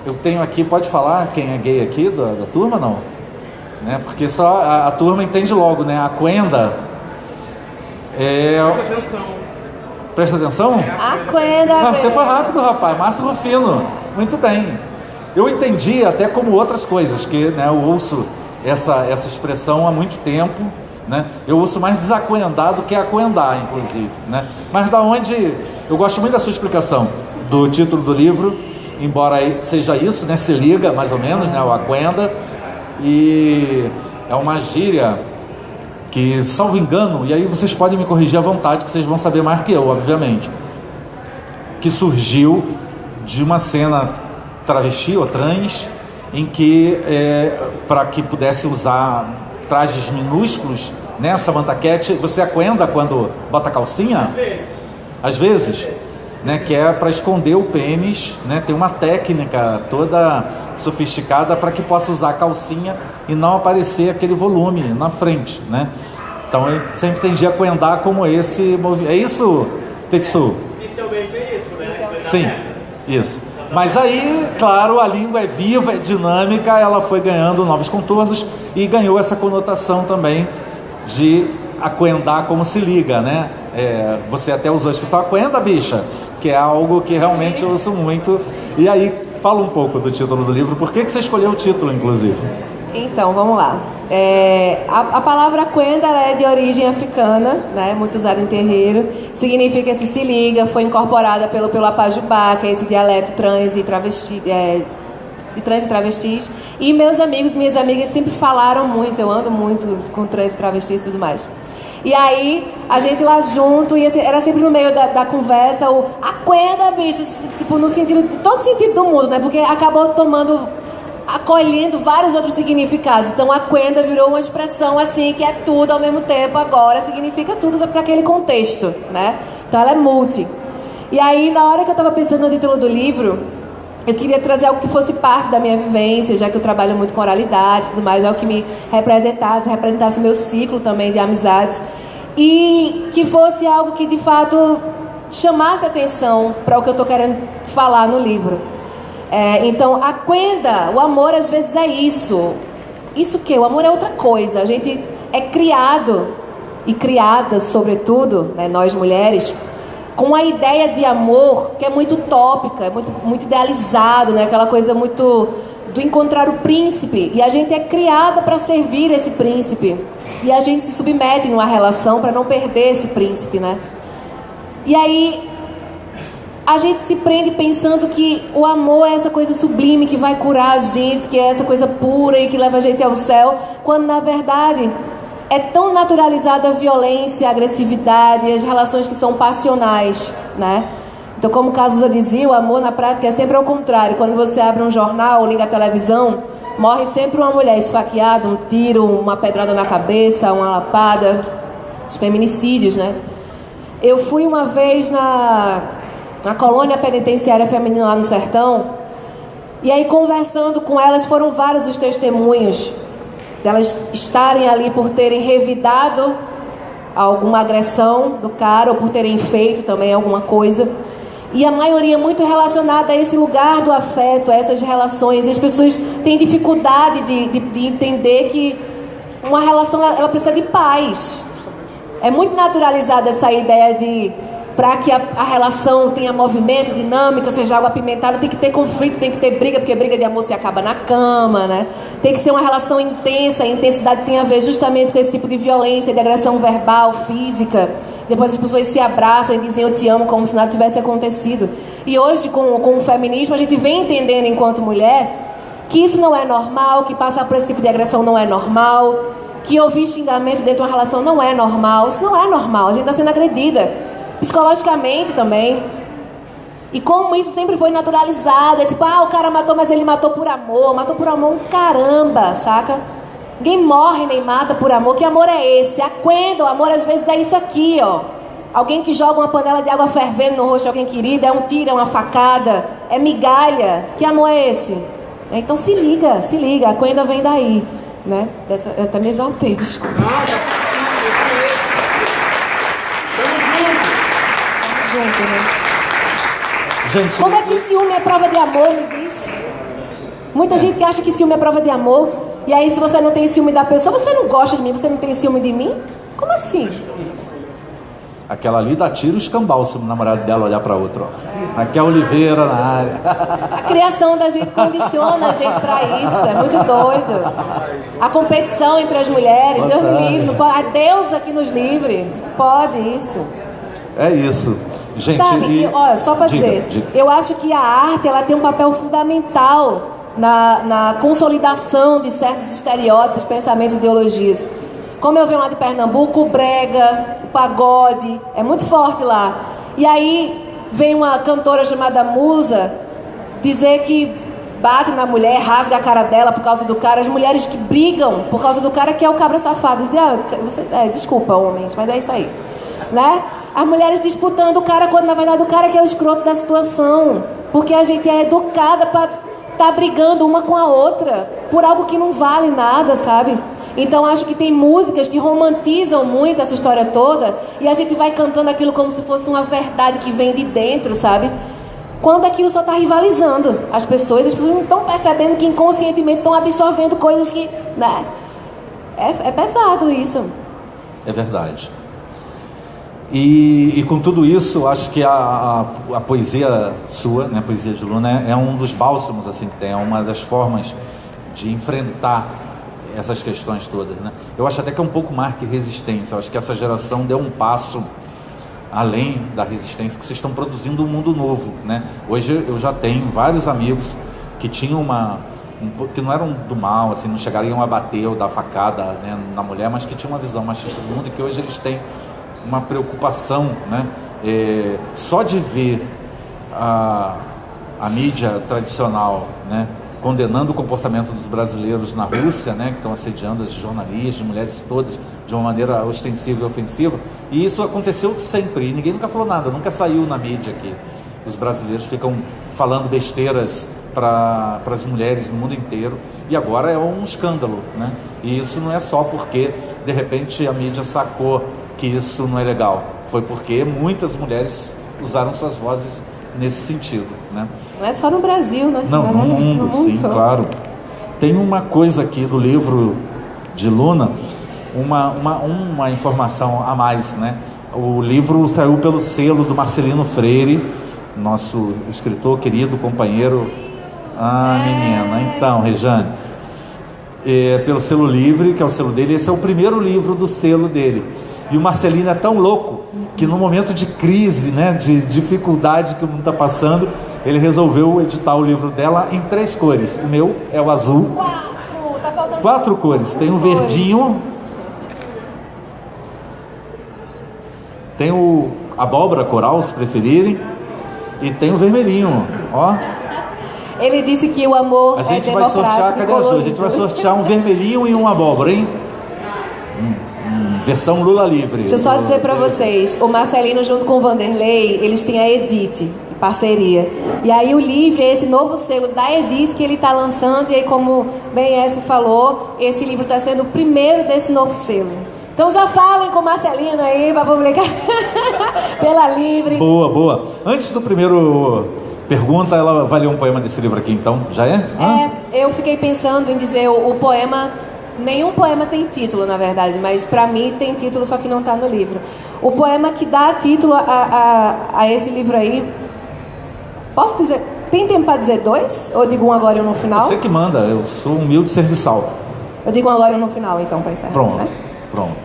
Eu tenho aqui, pode falar quem é gay aqui da turma, não? Né? Porque só a turma entende logo, né? A Quenda é... Presta atenção. A Quenda. Você foi rápido, rapaz. Márcio Rufino. Muito bem. Eu entendi até como outras coisas, que né, eu ouço essa expressão há muito tempo, né? Eu ouço mais desacoendar do que acoendar, inclusive, né? Mas da onde... Eu gosto muito da sua explicação do título do livro, embora seja isso, né? Se liga, mais ou menos, né? O acoenda. E é uma gíria que, salvo engano, e aí vocês podem me corrigir à vontade, que vocês vão saber mais que eu, obviamente, que surgiu de uma cena travesti ou trans, em que, para que pudesse usar trajes minúsculos, né, Samantha Cat, você acoenda quando bota calcinha? Às vezes, né, que é para esconder o pênis, né, tem uma técnica toda sofisticada para que possa usar a calcinha e não aparecer aquele volume na frente, né? Então eu sempre entendi acoendar como esse movimento. É isso, Tetsu? Inicialmente é isso, né? Sim, isso. Mas aí, claro, a língua é viva, é dinâmica, ela foi ganhando novos contornos e ganhou essa conotação também de acoendar como se liga, né? Você até usou a expressão acoenda, bicha, que é algo que realmente eu uso muito. E aí, fala um pouco do título do livro. Por que você escolheu o título, inclusive? Então, vamos lá. A palavra Quenda é de origem africana, né? Muito usada em terreiro. Significa se liga, foi incorporada pelo Apajubá, que é esse dialeto trans e travesti, de trans e travestis. E meus amigos, minhas amigas sempre falaram muito, eu ando muito com trans e travestis e tudo mais. E aí, a gente lá junto, e era sempre no meio da conversa, a Quenda, bicho, tipo, no sentido, de todo sentido do mundo, né? Porque acabou acolhendo vários outros significados. Então a Quenda virou uma expressão assim, que é tudo ao mesmo tempo, agora significa tudo para aquele contexto, né? Então ela é multi. E aí, na hora que eu estava pensando no título do livro, eu queria trazer algo que fosse parte da minha vivência, já que eu trabalho muito com oralidade e tudo mais, algo que me representasse o meu ciclo também de amizades, e que fosse algo que de fato chamasse atenção para o que eu estou querendo falar no livro. Então, a Quenda, o amor às vezes é isso. Isso que? O amor é outra coisa. A gente é criado, e criadas sobretudo, né, nós mulheres, com a ideia de amor que é muito utópica, é muito idealizado, né? Aquela coisa muito do encontrar o príncipe. E a gente é criada para servir esse príncipe. E a gente se submete numa relação para não perder esse príncipe, né? E aí a gente se prende pensando que o amor é essa coisa sublime que vai curar a gente, que é essa coisa pura e que leva a gente ao céu, quando na verdade é tão naturalizada a violência, a agressividade e as relações que são passionais, né? Então, como Cazuza dizia, o amor na prática é sempre ao contrário. Quando você abre um jornal ou liga a televisão, morre sempre uma mulher esfaqueada, um tiro, uma pedrada na cabeça, uma lapada, os feminicídios, né? Eu fui uma vez na colônia penitenciária feminina lá no sertão, e aí conversando com elas foram vários os testemunhos delas estarem ali por terem revidado alguma agressão do cara ou por terem feito também alguma coisa, e a maioria muito relacionada a esse lugar do afeto, a essas relações, e as pessoas têm dificuldade de entender que uma relação ela precisa de paz. É muito naturalizada essa ideia de para que a relação tenha movimento, dinâmica, seja algo apimentado, tem que ter conflito, tem que ter briga, porque briga de amor se acaba na cama, né? Tem que ser uma relação intensa, a intensidade tem a ver justamente com esse tipo de violência, de agressão verbal, física. Depois as pessoas se abraçam e dizem eu te amo como se nada tivesse acontecido. E hoje, com o feminismo, a gente vem entendendo enquanto mulher que isso não é normal, que passar por esse tipo de agressão não é normal, que ouvir xingamento dentro de uma relação não é normal. Isso não é normal, a gente está sendo agredida psicologicamente também. E como isso sempre foi naturalizado, é tipo, o cara matou, mas ele matou por amor um caramba, saca? Ninguém morre nem mata por amor. Que amor é esse? A Quenda, o amor às vezes é isso aqui, ó. Alguém que joga uma panela de água fervendo no rosto de alguém querido, é um tiro, é uma facada, é migalha. Que amor é esse? Então se liga, a Quenda vem daí, né? Eu até me exaltei, desculpa. Gente, como é que ciúme é prova de amor, me diz? Muita gente que acha que ciúme é prova de amor. E aí se você não tem ciúme da pessoa, você não gosta de mim, você não tem ciúme de mim? Como assim? Aquela ali dá tiro e escambau se o namorado dela olhar para outro, ó. Aqui é Oliveira na área. A criação da gente condiciona a gente para isso, é muito doido. A competição entre as mulheres, Deus me livre, não pode, a deusa que nos livre, pode isso. É isso. Gente, sabe, olha, só para dizer, eu acho que a arte ela tem um papel fundamental na consolidação de certos estereótipos, pensamentos e ideologias. Como eu venho lá de Pernambuco, o brega, o pagode, é muito forte lá. E aí vem uma cantora chamada Musa dizer que bate na mulher, rasga a cara dela por causa do cara. As mulheres que brigam por causa do cara, que é o cabra safado. Dizem, desculpa, homens, mas é isso aí, né? As mulheres disputando o cara, quando na verdade o cara que é o escroto da situação. Porque a gente é educada para estar brigando uma com a outra por algo que não vale nada, sabe? Então acho que tem músicas que romantizam muito essa história toda, e a gente vai cantando aquilo como se fosse uma verdade que vem de dentro, sabe? Quando aquilo só está rivalizando as pessoas não estão percebendo que inconscientemente estão absorvendo coisas que, né? É pesado isso. É verdade. E com tudo isso, acho que a poesia sua, né, a poesia de Luna, é um dos bálsamos assim, que tem, é uma das formas de enfrentar essas questões todas, né? Eu acho até que é um pouco mais que resistência. Eu acho que essa geração deu um passo além da resistência, que vocês estão produzindo um mundo novo, né? Hoje eu já tenho vários amigos que tinham que não eram do mal, assim, não chegariam a bater ou dar facada, né, na mulher, mas que tinham uma visão machista do mundo, e que hoje eles têm uma preocupação, né? Só de ver a mídia tradicional, né, condenando o comportamento dos brasileiros na Rússia, né, que estão assediando as jornalistas, mulheres todas, de uma maneira ostensiva e ofensiva, e isso aconteceu sempre, e ninguém nunca falou nada, nunca saiu na mídia aqui. Os brasileiros ficam falando besteiras para as mulheres no mundo inteiro, e agora é um escândalo, né? E isso não é só porque de repente a mídia sacou que isso não é legal, foi porque muitas mulheres usaram suas vozes nesse sentido, né? Não é só no Brasil, né? Não, no mundo, sim, todo. Claro. Tem uma coisa aqui do livro de Luna, uma informação a mais, né? O livro saiu pelo selo do Marcelino Freire, nosso escritor, querido companheiro. Menina, então, Rejane, pelo Selo Livre, que é o selo dele. Esse é o primeiro livro do selo dele, e o Marcelino é tão louco que no momento de crise, né, de dificuldade que o mundo está passando, ele resolveu editar o livro dela em 3 cores. O meu é o azul. 4 cores. Tem o verdinho, tem o abóbora coral, se preferirem, e tem o vermelhinho, ó. Ele disse que o amor a gente vai sortear, cadê a Ju? A gente vai sortear um vermelhinho e um abóbora, hein? Versão Lula livre. Deixa eu só dizer pra vocês, o Marcelino junto com o Vanderlei, eles têm a Edith, parceria. E aí o Livre é esse novo selo da Edith que ele tá lançando, e aí, como bem Écio falou, esse livro tá sendo o primeiro desse novo selo. Então já falem com o Marcelino aí pra publicar pela Livre. Boa, boa. Antes do primeiro pergunta, ela vai ler um poema desse livro aqui, então, já é? Eu fiquei pensando em dizer o poema. Nenhum poema tem título, na verdade, mas pra mim tem título, só que não tá no livro. O poema que dá título a esse livro aí, posso dizer, tem tempo pra dizer 2? Ou eu digo um agora e um no final? Você que manda, eu sou humilde serviçal. Eu digo um agora e um no final, então, pra encerrar. Pronto, né? Pronto.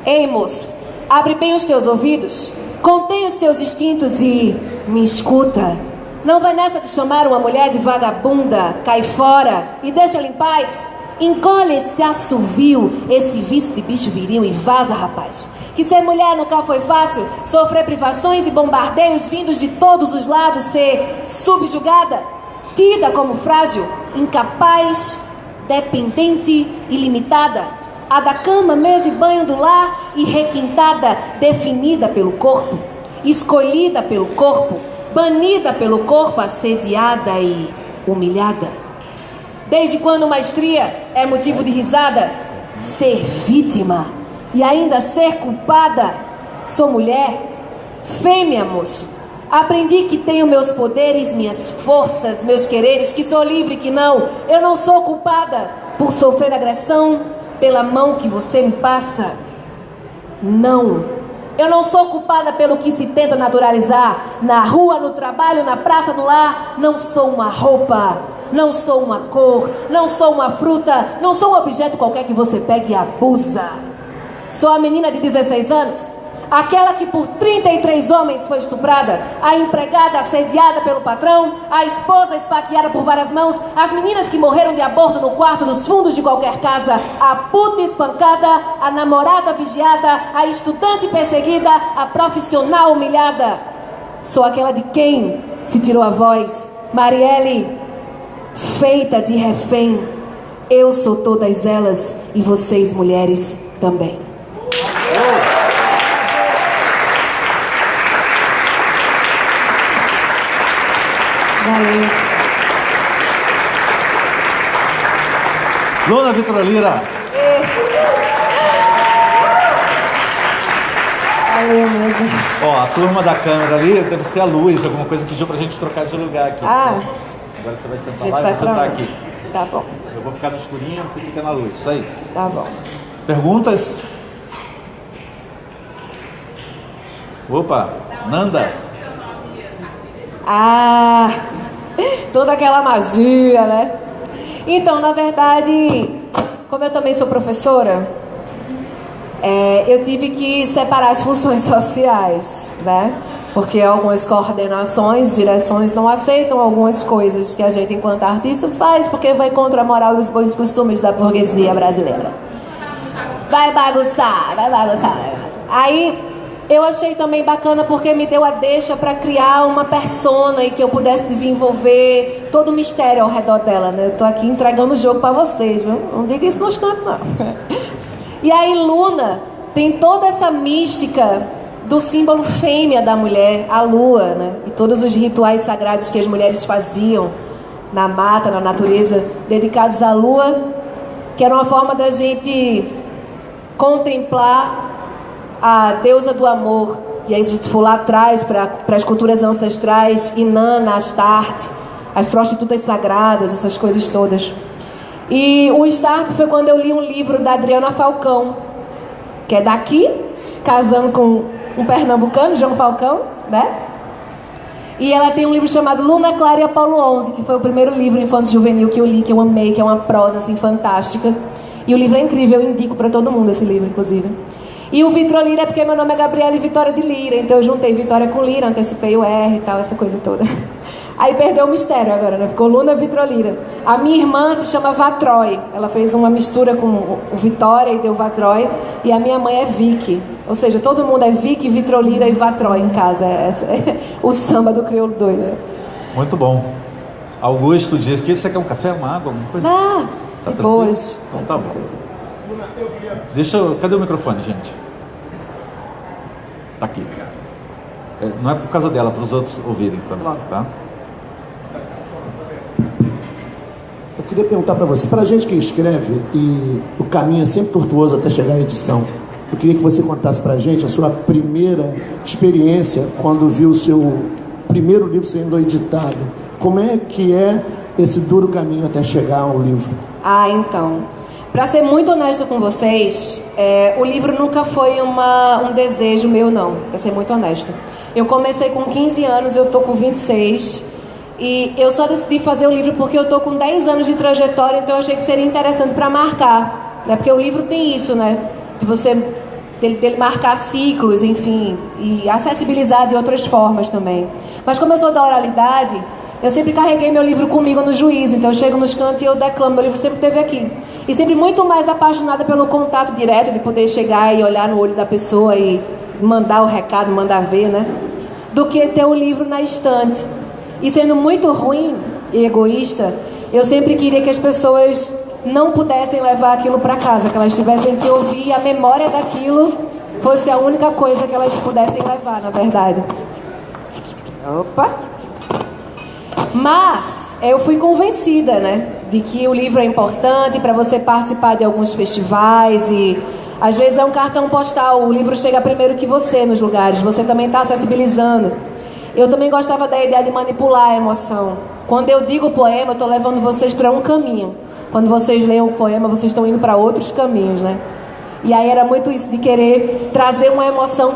Ei, moço, abre bem os teus ouvidos, contém os teus instintos e me escuta. Não vai nessa de chamar uma mulher de vagabunda, cai fora e deixa-ela em paz. Engole esse assovio, esse vício de bicho viril e vaza, rapaz. Que ser mulher nunca foi fácil, sofrer privações e bombardeios vindos de todos os lados, ser subjugada, tida como frágil, incapaz, dependente e limitada. A da cama, mesa e banho do lar e requintada, definida pelo corpo, escolhida pelo corpo, banida pelo corpo, assediada e humilhada. Desde quando maestria é motivo de risada? Ser vítima e ainda ser culpada. Sou mulher, fêmea, moço. Aprendi que tenho meus poderes, minhas forças, meus quereres, que sou livre, que não. Eu não sou culpada por sofrer agressão pela mão que você me passa. Não. Eu não sou culpada pelo que se tenta naturalizar. Na rua, no trabalho, na praça, no lar. Não sou uma roupa, não sou uma cor, não sou uma fruta, não sou um objeto qualquer que você pegue e abusa. Sou a menina de 16 anos, aquela que por 33 homens foi estuprada, a empregada assediada pelo patrão, a esposa esfaqueada por várias mãos, as meninas que morreram de aborto no quarto dos fundos de qualquer casa, a puta espancada, a namorada vigiada, a estudante perseguida, a profissional humilhada. Sou aquela de quem se tirou a voz, Marielle, feita de refém. Eu sou todas elas e vocês, mulheres, também. Valeu. Luna Vitor Lira. Valeu mesmo. Ó, a turma da câmera ali deve ser a Luz, alguma coisa que pediu pra gente trocar de lugar aqui. Ah. Agora você vai sentar A gente lá e vai eu vou sentar onde? aqui. Tá bom. Eu vou ficar no escurinho, você fica na luz. Isso aí. Tá bom. Perguntas? Opa, Nanda. Ah, toda aquela magia, né? Então, na verdade, como eu também sou professora, eu tive que separar as funções sociais, né? Porque algumas coordenações, direções não aceitam algumas coisas que a gente, enquanto artista, faz, porque vai contra a moral e os bons costumes da burguesia brasileira. Vai bagunçar, vai bagunçar. Aí eu achei também bacana porque me deu a deixa para criar uma persona e que eu pudesse desenvolver todo o mistério ao redor dela, né? Eu tô aqui entregando o jogo para vocês, viu? Não diga isso nos cantos, não. E aí Luna tem toda essa mística do símbolo fêmea da mulher, a lua, né? E todos os rituais sagrados que as mulheres faziam na mata, na natureza, dedicados à lua, que era uma forma da gente contemplar a deusa do amor. E aí a gente for lá atrás para as culturas ancestrais, Inanna, Astarte, as prostitutas sagradas, essas coisas todas. E o start foi quando eu li um livro da Adriana Falcão, que é daqui, casando com um pernambucano, João Falcão, né? E ela tem um livro chamado Luna Clara e Apolo XI, que foi o primeiro livro infanto-juvenil que eu li, que eu amei, que é uma prosa assim fantástica. E o livro é incrível, eu indico para todo mundo esse livro, inclusive. E o Vitrolira é porque meu nome é Gabriela e Vitória de Lira, então eu juntei Vitória com Lira, antecipei o R e tal, essa coisa toda. Aí perdeu o mistério agora, né? Ficou Luna Vitrolira. A minha irmã se chama Vatroy, ela fez uma mistura com o Vitória e deu Vatroy, e a minha mãe é Vicky, ou seja, todo mundo é Vicky, Vitrolira e Vatroy em casa, é o samba do crioulo doido. Né? Muito bom. Augusto diz que você quer um café, uma água, alguma coisa? Ah, tá depois. Então tá bom. Cadê o microfone, gente? Tá aqui. Não é por causa dela, para os outros ouvirem também, tá? Eu queria perguntar para você, para a gente que escreve e o caminho é sempre tortuoso até chegar à edição, eu queria que você contasse para a gente a sua primeira experiência quando viu o seu primeiro livro sendo editado. Como é que é esse duro caminho até chegar ao livro? Então, para ser muito honesta com vocês, o livro nunca foi um desejo meu, não, para ser muito honesta. Eu comecei com 15 anos, eu tô com 26, e eu só decidi fazer o livro porque eu tô com 10 anos de trajetória, então eu achei que seria interessante para marcar, né? Porque o livro tem isso, né? De você dele marcar ciclos, enfim, e acessibilizar de outras formas também. Mas como eu sou da oralidade, eu sempre carreguei meu livro comigo no juízo, então eu chego nos cantos e eu declamo, meu livro sempre esteve aqui. E sempre muito mais apaixonada pelo contato direto, de poder chegar e olhar no olho da pessoa e mandar o recado, mandar ver, né? Do que ter o livro na estante. E sendo muito ruim e egoísta, eu sempre queria que as pessoas não pudessem levar aquilo para casa, que elas tivessem que ouvir e a memória daquilo fosse a única coisa que elas pudessem levar, na verdade. Opa! Mas eu fui convencida, né, de que o livro é importante para você participar de alguns festivais e às vezes é um cartão postal, o livro chega primeiro que você nos lugares, você também está acessibilizando. Eu também gostava da ideia de manipular a emoção. Quando eu digo poema, eu estou levando vocês para um caminho. Quando vocês leem o poema, vocês estão indo para outros caminhos, né? E aí era muito isso de querer trazer uma emoção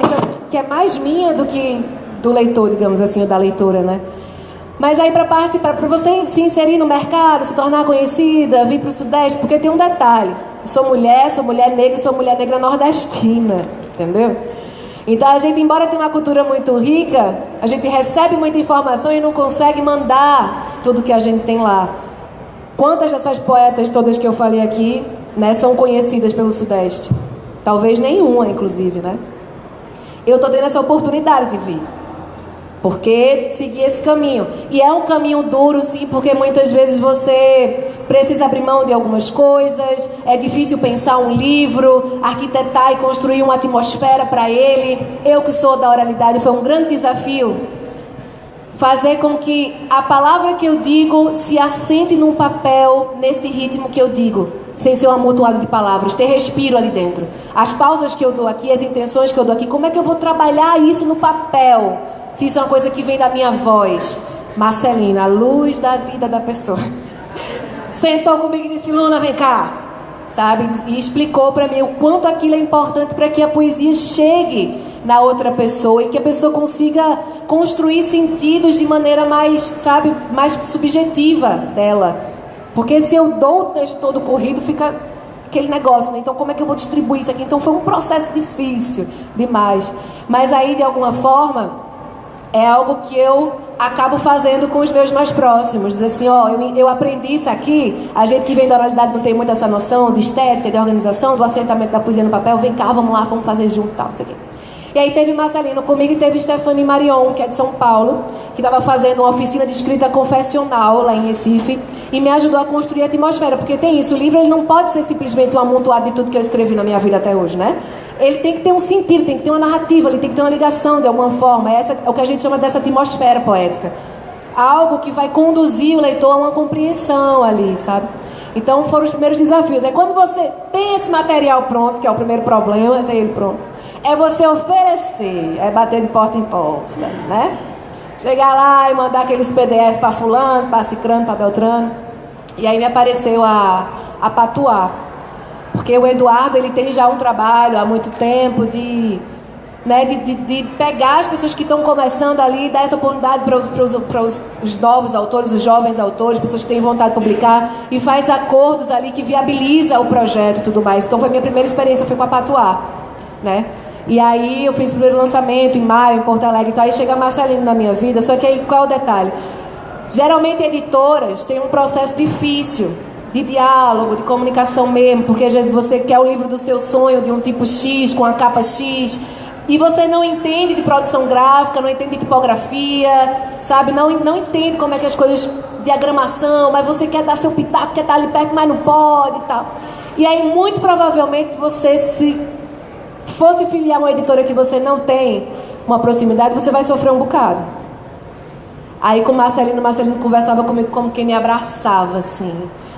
que é mais minha do que do leitor, digamos assim, ou da leitora, né? Mas aí para participar, para você se inserir no mercado, se tornar conhecida, vir para o Sudeste, porque tem um detalhe. Sou mulher negra e sou mulher negra nordestina, entendeu? Então a gente, embora tenha uma cultura muito rica, a gente recebe muita informação e não consegue mandar tudo que a gente tem lá. Quantas dessas poetas todas que eu falei aqui, né, são conhecidas pelo Sudeste? Talvez nenhuma, inclusive, né? Eu estou tendo essa oportunidade de vir. Porque seguir esse caminho. E é um caminho duro, sim, porque muitas vezes você precisa abrir mão de algumas coisas, é difícil pensar um livro, arquitetar e construir uma atmosfera para ele. Eu que sou da oralidade, foi um grande desafio fazer com que a palavra que eu digo se assente num papel, nesse ritmo que eu digo, sem ser um amontoado de palavras, ter respiro ali dentro. As pausas que eu dou aqui, as intenções que eu dou aqui, como é que eu vou trabalhar isso no papel? Se isso é uma coisa que vem da minha voz. Marcelina, a luz da vida da pessoa. Sentou comigo e disse, Luna, vem cá. Sabe? E explicou para mim o quanto aquilo é importante para que a poesia chegue na outra pessoa e que a pessoa consiga construir sentidos de maneira mais, sabe, mais subjetiva dela. Porque se eu dou o texto todo corrido, fica aquele negócio, né? Então como é que eu vou distribuir isso aqui? Então foi um processo difícil demais. Mas aí, de alguma forma, é algo que eu acabo fazendo com os meus mais próximos. Dizer assim, ó, eu aprendi isso aqui. A gente que vem da oralidade não tem muito essa noção de estética, de organização, do assentamento da poesia no papel. Vem cá, vamos lá, vamos fazer junto, tal, não sei o quê. E aí teve Marcelino comigo e teve Stephanie Marion, que é de São Paulo, que estava fazendo uma oficina de escrita confessional lá em Recife e me ajudou a construir a atmosfera, porque tem isso, o livro ele não pode ser simplesmente um amontoado de tudo que eu escrevi na minha vida até hoje, né? ele tem que ter um sentido, tem que ter uma narrativa, ele tem que ter uma ligação de alguma forma. Essa é o que a gente chama dessa atmosfera poética. Algo que vai conduzir o leitor a uma compreensão ali, sabe? Então foram os primeiros desafios. É quando você tem esse material pronto, que é o primeiro problema, ter ele pronto, é você oferecer, é bater de porta em porta, né? Chegar lá e mandar aqueles PDF para fulano, para cicrano, para beltrano. E aí me apareceu a Patuá. Porque o Eduardo, ele tem já um trabalho há muito tempo de pegar as pessoas que estão começando ali e dar essa oportunidade para os novos autores, os jovens autores, pessoas que têm vontade de publicar, e faz acordos ali que viabiliza o projeto e tudo mais. Então foi a minha primeira experiência, foi com a Patuá, né? E aí eu fiz o primeiro lançamento em maio, em Porto Alegre, então aí chega a Marcelino na minha vida. Só que aí qual é o detalhe? Geralmente editoras têm um processo difícil de diálogo, de comunicação mesmo, porque às vezes você quer o livro do seu sonho de um tipo X, com a capa X, e você não entende de produção gráfica, não entende de tipografia, sabe? Não entende como é que as coisas, diagramação, mas você quer dar seu pitaco, quer estar ali perto, mas não pode e tal. E aí, muito provavelmente, você, se fosse filiar uma editora que você não tem uma proximidade, você vai sofrer um bocado. Aí com o Marcelino conversava comigo como quem me abraçava, assim.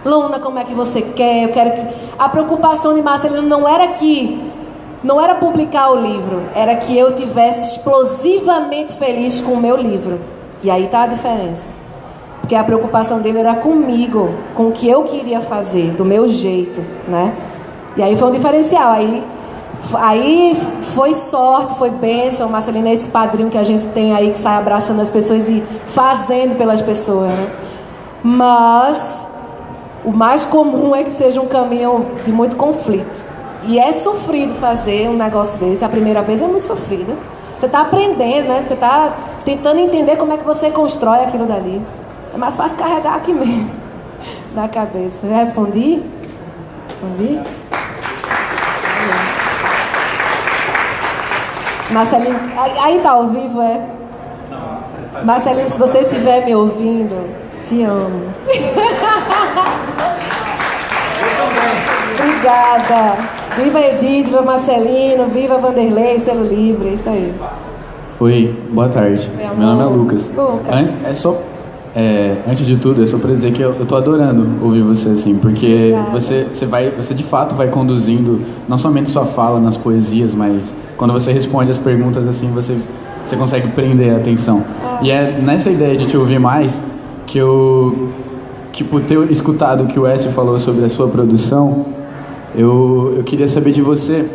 Luna, como é que você quer? Eu quero que... A preocupação de Marcelino não era publicar o livro, era que eu tivesse explosivamente feliz com o meu livro. E aí tá a diferença. Porque a preocupação dele era comigo, com o que eu queria fazer, do meu jeito, né? E aí foi um diferencial. Aí foi sorte, foi bênção. O Marcelino é esse padrinho que a gente tem aí, que sai abraçando as pessoas e fazendo pelas pessoas, né? Mas o mais comum é que seja um caminho de muito conflito. E é sofrido fazer um negócio desse. A primeira vez é muito sofrido. Você está aprendendo, né? Você está tentando entender como é que você constrói aquilo dali. É mais fácil carregar aqui mesmo, na cabeça. Eu respondi? Respondi? Marcelino, aí tá ao vivo, é? Marcelino, se você estiver me ouvindo, te amo. Obrigada. Viva Edith, viva Marcelino, viva Vanderlei, Selo Livre, é isso aí. Oi, boa tarde. Meu nome é Lucas. Antes de tudo, é só pra dizer que eu tô adorando ouvir você, assim, porque você de fato vai conduzindo não somente sua fala nas poesias, mas quando você responde as perguntas, assim, você consegue prender a atenção. E é nessa ideia de te ouvir mais que por ter escutado o que o Écio falou sobre a sua produção, eu queria saber de você,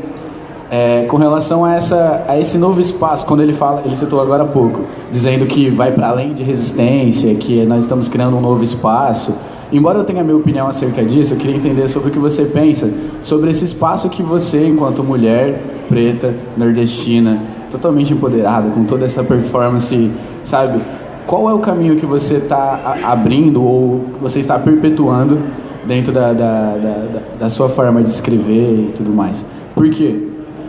com relação a esse novo espaço, quando ele citou agora há pouco, dizendo que vai para além de resistência, que nós estamos criando um novo espaço. Embora eu tenha a minha opinião acerca disso, eu queria entender sobre o que você pensa, sobre esse espaço que você, enquanto mulher preta, nordestina, totalmente empoderada, com toda essa performance, sabe? Qual é o caminho que você está abrindo ou que você está perpetuando dentro da sua forma de escrever e tudo mais? Por quê?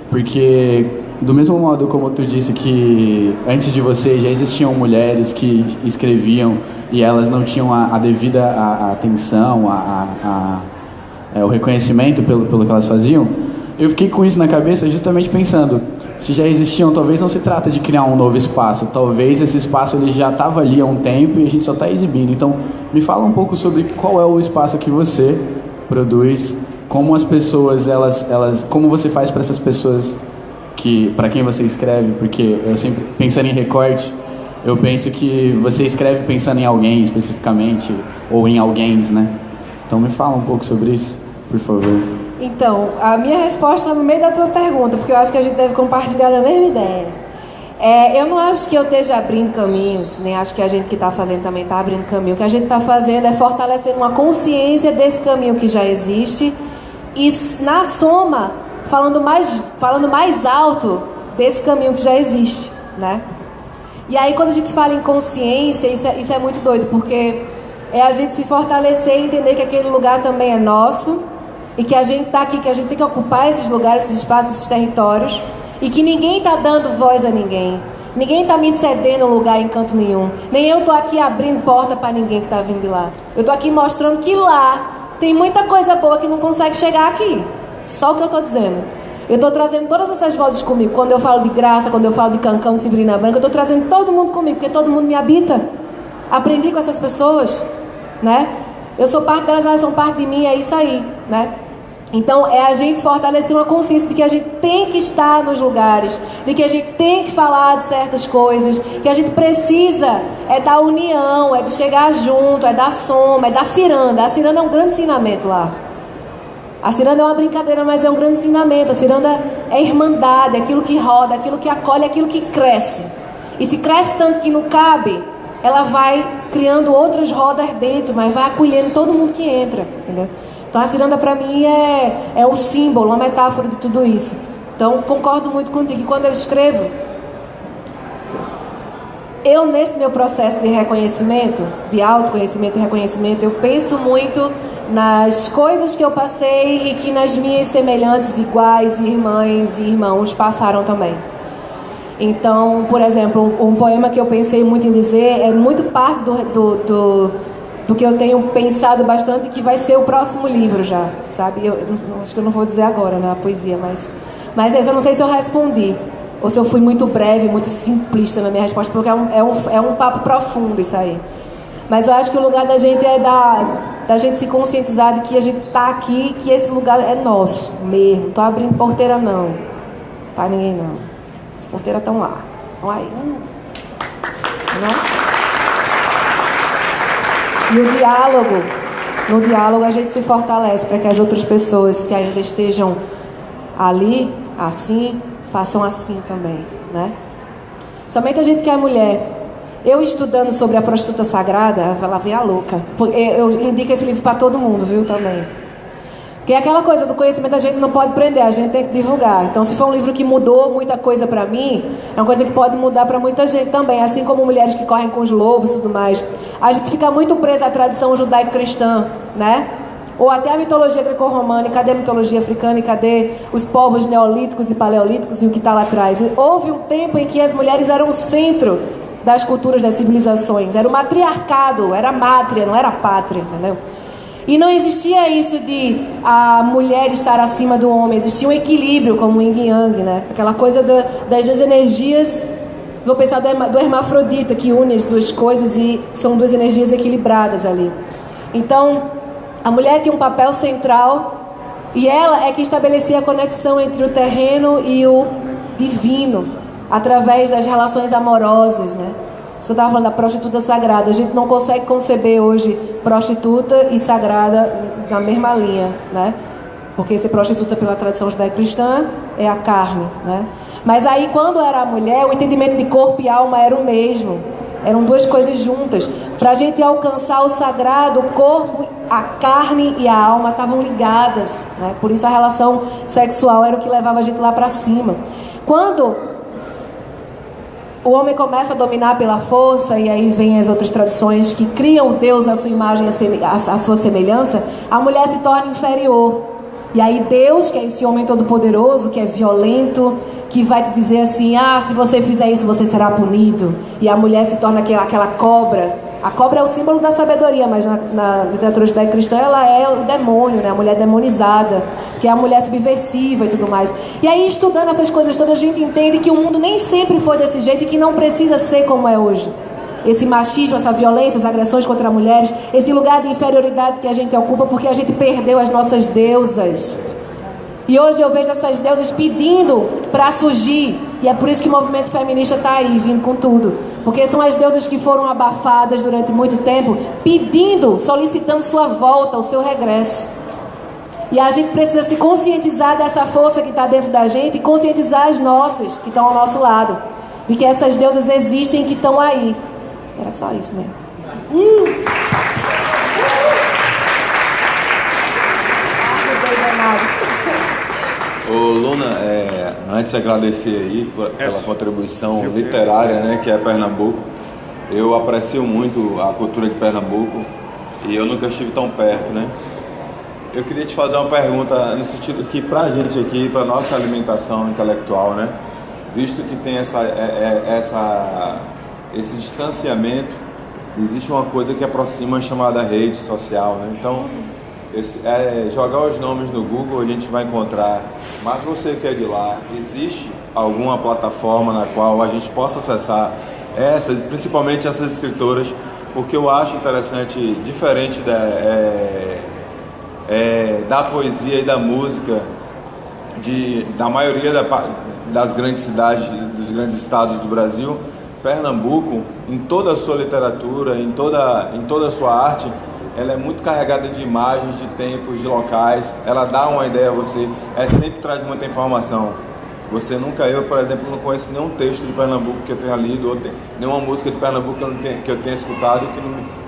Porque, do mesmo modo como tu disse que antes de você já existiam mulheres que escreviam e elas não tinham a devida atenção, o reconhecimento pelo que elas faziam, eu fiquei com isso na cabeça justamente pensando, se já existiam, talvez não se trata de criar um novo espaço, talvez esse espaço ele já estava ali há um tempo e a gente só está exibindo. Então, me fala um pouco sobre qual é o espaço que você produz, como as pessoas, como você faz para essas pessoas, para quem você escreve, porque eu sempre, pensando em recorte, eu penso que você escreve pensando em alguém especificamente, ou em alguéms, né? Então me fala um pouco sobre isso, por favor. Então, a minha resposta está no meio da tua pergunta, porque eu acho que a gente deve compartilhar da mesma ideia. Eu não acho que eu esteja abrindo caminhos, nem acho que a gente que está fazendo também está abrindo caminho. O que a gente está fazendo é fortalecer uma consciência desse caminho que já existe e, na soma, falando mais alto desse caminho que já existe, né? E aí, quando a gente fala em consciência, isso é muito doido, porque é a gente se fortalecer e entender que aquele lugar também é nosso e que a gente está aqui, que a gente tem que ocupar esses lugares, esses espaços, esses territórios e que ninguém está dando voz a ninguém. Ninguém está me cedendo um lugar em canto nenhum. Nem eu estou aqui abrindo porta para ninguém que está vindo de lá. Eu estou aqui mostrando que lá tem muita coisa boa que não consegue chegar aqui. Só o que eu estou dizendo. Eu estou trazendo todas essas vozes comigo. Quando eu falo de Graça, quando eu falo de Cancão, de Severina Branca, eu estou trazendo todo mundo comigo, porque todo mundo me habita. Aprendi com essas pessoas, né? Eu sou parte delas, elas são parte de mim, é isso aí, né? Então, é a gente fortalecer uma consciência de que a gente tem que estar nos lugares, de que a gente tem que falar de certas coisas, que a gente precisa da união, de chegar junto, da soma, da ciranda. A ciranda é um grande ensinamento lá. A ciranda é uma brincadeira, mas é um grande ensinamento. A ciranda é irmandade, aquilo que roda, aquilo que acolhe, aquilo que cresce. E se cresce tanto que não cabe, ela vai criando outras rodas dentro, mas vai acolhendo todo mundo que entra, entendeu? Então a ciranda para mim é o símbolo, uma metáfora de tudo isso. Então concordo muito contigo. E quando eu escrevo, eu nesse meu processo de reconhecimento, de autoconhecimento e reconhecimento, eu penso muito nas coisas que eu passei e que nas minhas semelhantes, iguais, irmãs e irmãos passaram também. Então, por exemplo, um poema que eu pensei muito em dizer é muito parte do que eu tenho pensado bastante, que vai ser o próximo livro já, sabe? Acho que eu não vou dizer agora, né, a poesia, mas eu não sei se eu respondi, ou se eu fui muito breve, muito simplista na minha resposta, porque é um papo profundo isso aí. Mas eu acho que o lugar da gente é da gente se conscientizar de que a gente tá aqui, que esse lugar é nosso mesmo. Não tô abrindo porteira não, pra ninguém não. As porteiras estão lá, estão aí, não? E o diálogo, no diálogo a gente se fortalece para que as outras pessoas que ainda estejam ali, assim, façam assim também, né? Somente a gente que é mulher. Eu estudando sobre a prostituta sagrada, ela vem a louca. Eu indico esse livro para todo mundo, viu, também. Porque aquela coisa do conhecimento a gente não pode prender, a gente tem que divulgar. Então, se for um livro que mudou muita coisa para mim, é uma coisa que pode mudar para muita gente também. Assim como Mulheres que Correm com os Lobos e tudo mais. A gente fica muito presa à tradição judaico-cristã, né? Ou até a mitologia greco-romana. E cadê a mitologia africana? E cadê os povos neolíticos e paleolíticos e o que está lá atrás? E houve um tempo em que as mulheres eram o centro das culturas, das civilizações. Era o matriarcado, era a mátria, não era a pátria, entendeu? E não existia isso de a mulher estar acima do homem. Existia um equilíbrio, como o yin e yang, né? Aquela coisa das duas energias. Vou pensar do hermafrodita, que une as duas coisas e são duas energias equilibradas ali. Então, a mulher tinha um papel central e ela é que estabelecia a conexão entre o terreno e o divino, através das relações amorosas, né? Isso eu estava falando da prostituta sagrada. A gente não consegue conceber hoje prostituta e sagrada na mesma linha, né? Porque ser prostituta pela tradição judaico-cristã é a carne, né? Mas aí, quando era a mulher, o entendimento de corpo e alma era o mesmo. Eram duas coisas juntas. Para a gente alcançar o sagrado, o corpo, a carne e a alma estavam ligadas, né? Por isso a relação sexual era o que levava a gente lá para cima. Quando o homem começa a dominar pela força, e aí vem as outras tradições que criam o Deus à sua imagem, à sua semelhança, a mulher se torna inferior. E aí Deus, que é esse homem todo-poderoso, que é violento, que vai te dizer assim, se você fizer isso, você será punido. E a mulher se torna aquela cobra. A cobra é o símbolo da sabedoria, mas na literatura judaico-cristã ela é o demônio, né? A mulher demonizada, que é a mulher subversiva e tudo mais. E aí, estudando essas coisas todas, a gente entende que o mundo nem sempre foi desse jeito e que não precisa ser como é hoje. Esse machismo, essa violência, as agressões contra mulheres, esse lugar de inferioridade que a gente ocupa porque a gente perdeu as nossas deusas. E hoje eu vejo essas deusas pedindo para surgir. E é por isso que o movimento feminista está aí, vindo com tudo. Porque são as deusas que foram abafadas durante muito tempo, pedindo, solicitando sua volta, o seu regresso. E a gente precisa se conscientizar dessa força que está dentro da gente e conscientizar as nossas, que estão ao nosso lado. De que essas deusas existem e que estão aí. Era só isso mesmo. Ô Luna, antes de agradecer aí pela contribuição literária, né, que é Pernambuco. Eu aprecio muito a cultura de Pernambuco e eu nunca estive tão perto, né? Eu queria te fazer uma pergunta no sentido que pra gente aqui, pra nossa alimentação intelectual, né? Visto que tem esse distanciamento, existe uma coisa que aproxima chamada rede social, né? Então, jogar os nomes no Google, a gente vai encontrar. Mas você que é de lá, existe alguma plataforma na qual a gente possa acessar principalmente essas escritoras, porque eu acho interessante, diferente da poesia e da música da maioria das grandes cidades, dos grandes estados do Brasil, Pernambuco, em toda a sua literatura, em toda a sua arte, ela é muito carregada de imagens, de tempos, de locais, ela dá uma ideia a você, sempre traz muita informação. Eu, por exemplo, não conheço nenhum texto de Pernambuco que eu tenha lido, ou nenhuma música de Pernambuco que eu tenha escutado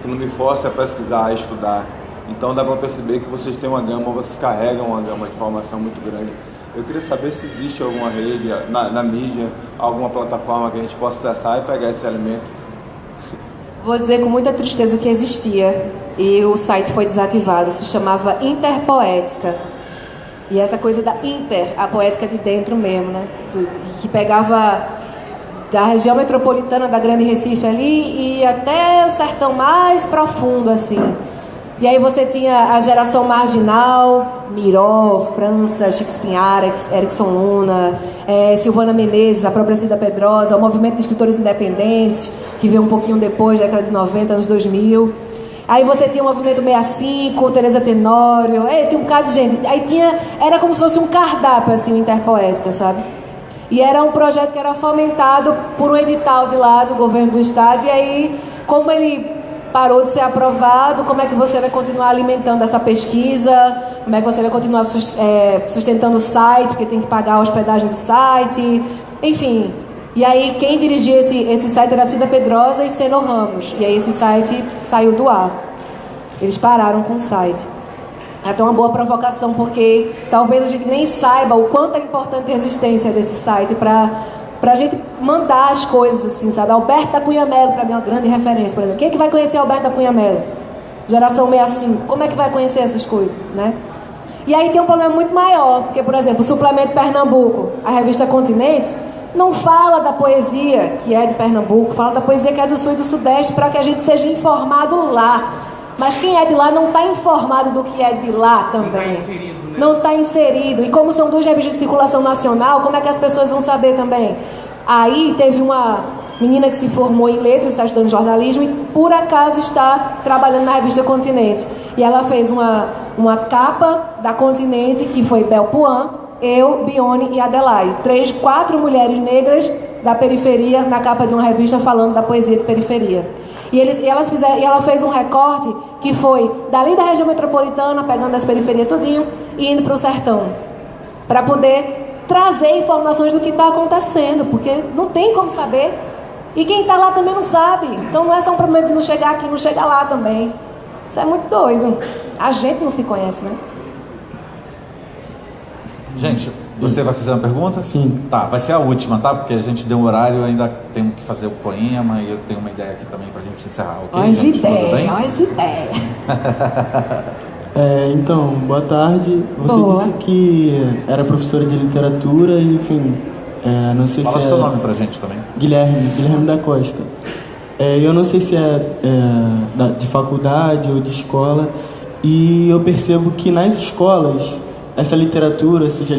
que não me force a pesquisar, a estudar. Então dá para perceber que vocês têm vocês carregam uma gama de informação muito grande. Eu queria saber se existe alguma rede, na mídia, alguma plataforma que a gente possa acessar e pegar esse alimento. Vou dizer com muita tristeza que existia e o site foi desativado. Se chamava Interpoética. E essa coisa da a poética de dentro mesmo, né? Que pegava da região metropolitana da Grande Recife ali e até o sertão mais profundo, assim. E aí você tinha a geração marginal, Miró, França, Chico Espinhara, Erickson Luna, Silvana Menezes, a própria Cida Pedrosa, o movimento de escritores independentes, que veio um pouquinho depois, década de 90, anos 2000. Aí você tinha o movimento 65, Teresa Tenório, tinha um bocado de gente. Aí era como se fosse um cardápio, assim, o Interpoética, sabe? E era um projeto que era fomentado por um edital de lá do governo do estado, e aí, como ele parou de ser aprovado, como é que você vai continuar alimentando essa pesquisa, como é que você vai continuar sustentando o site, porque tem que pagar a hospedagem do site, enfim. E aí quem dirigia esse site era Cida Pedrosa e Seno Ramos, e aí esse site saiu do ar. Eles pararam com o site. É até uma boa provocação, porque talvez a gente nem saiba o quanto é importante a existência desse site para a gente mandar as coisas, assim, sabe? Alberto da Cunha Mello, para mim, é uma grande referência, por exemplo. Quem é que vai conhecer Alberto da Cunha Mello? Geração 65. Como é que vai conhecer essas coisas, né? E aí tem um problema muito maior, porque, por exemplo, o Suplemento Pernambuco, a revista Continente, não fala da poesia que é de Pernambuco, fala da poesia que é do Sul e do Sudeste, para que a gente seja informado lá. Mas quem é de lá não está informado do que é de lá também. Não está inserido. E como são duas revistas de circulação nacional, como é que as pessoas vão saber também? Aí teve uma menina que se formou em letras, está estudando jornalismo e por acaso está trabalhando na revista Continente. E ela fez uma capa da Continente, que foi Bel Puan, eu, Bione e Adelaide. 4 mulheres negras da periferia na capa de uma revista falando da poesia de periferia. E ela fez um recorte que foi dali da região metropolitana, pegando as periferias tudinho e indo para o sertão, para poder trazer informações do que está acontecendo, porque não tem como saber. E quem está lá também não sabe. Então não é só um problema de não chegar aqui, não chegar lá também. Isso é muito doido. A gente não se conhece, né? Gente, você vai fazer uma pergunta? Sim. Tá, vai ser a última, tá? Porque a gente deu um horário, ainda temos que fazer o poema e eu tenho uma ideia aqui também pra gente encerrar, ok? Olha as gente? ideias, olha as ideias. Então, boa tarde. Você disse que era professora de literatura e, enfim, não sei Fala se seu nome pra gente também. Guilherme da Costa. Eu não sei se de faculdade ou de escola, e eu percebo que nas escolas essa literatura, seja a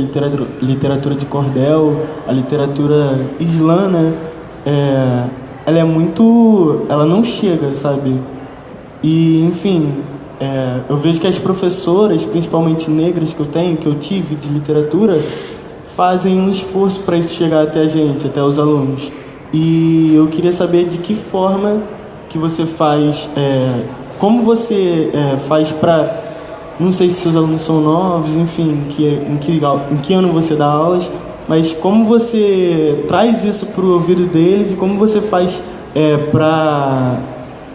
literatura de cordel, a literatura islã, ela não chega, sabe? E, enfim, eu vejo que as professoras, principalmente negras que eu tive de literatura, fazem um esforço para isso chegar até a gente, até os alunos. E eu queria saber de que forma que você faz, como você faz para... Não sei se seus alunos são novos, enfim, em que ano você dá aulas, mas como você traz isso para o ouvido deles e como você faz para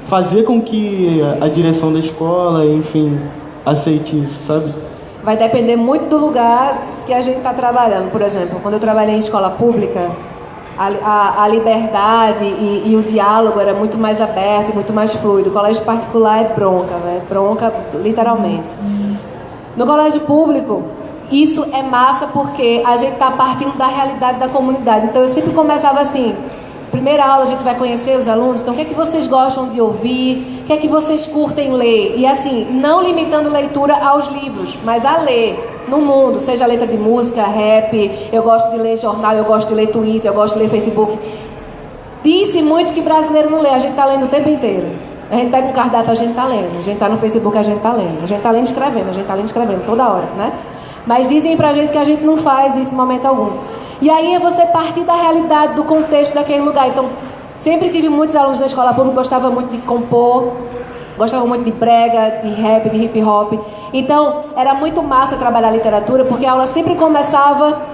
fazer com que a direção da escola, enfim, aceite isso, sabe? Vai depender muito do lugar que a gente está trabalhando. Por exemplo, quando eu trabalhei em escola pública, a liberdade e o diálogo era muito mais aberto e muito mais fluido. O colégio particular é bronca, bronca literalmente. No colégio público, isso é massa porque a gente está partindo da realidade da comunidade. Então eu sempre começava assim: Primeira aula a gente vai conhecer os alunos, então o que é que vocês gostam de ouvir, o que é que vocês curtem ler, e assim, não limitando leitura aos livros, mas a ler no mundo, seja letra de música, rap, eu gosto de ler jornal, eu gosto de ler Twitter, eu gosto de ler Facebook. Disse muito que brasileiro não lê, a gente está lendo o tempo inteiro. A gente pega um cardápio, a gente está lendo, a gente está no Facebook, a gente está lendo, a gente está lendo e escrevendo, a gente está lendo e escrevendo toda hora, né? Mas dizem pra gente que a gente não faz isso em momento algum. E aí é você partir da realidade, do contexto daquele lugar. Então, sempre tive muitos alunos da escola pública, gostavam muito de compor, gostavam muito de brega, de rap, de hip hop. Então, era muito massa trabalhar literatura, porque a aula sempre começava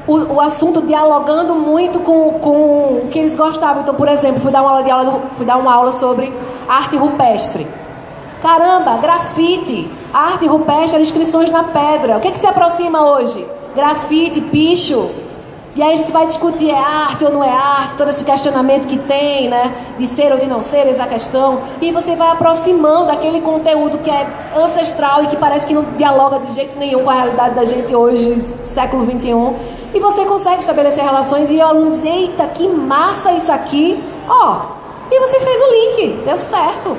o assunto dialogando muito com o que eles gostavam. Então, por exemplo, fui dar uma aula sobre arte rupestre. Caramba, grafite, arte rupestre, inscrições na pedra. O que se aproxima hoje? Grafite, picho. E aí a gente vai discutir, é arte ou não é arte, todo esse questionamento que tem, né? De ser ou de não ser, essa questão. E você vai aproximando aquele conteúdo que é ancestral e que parece que não dialoga de jeito nenhum com a realidade da gente hoje, século XXI. E você consegue estabelecer relações e o aluno diz, eita, que massa isso aqui. E você fez o link, deu certo.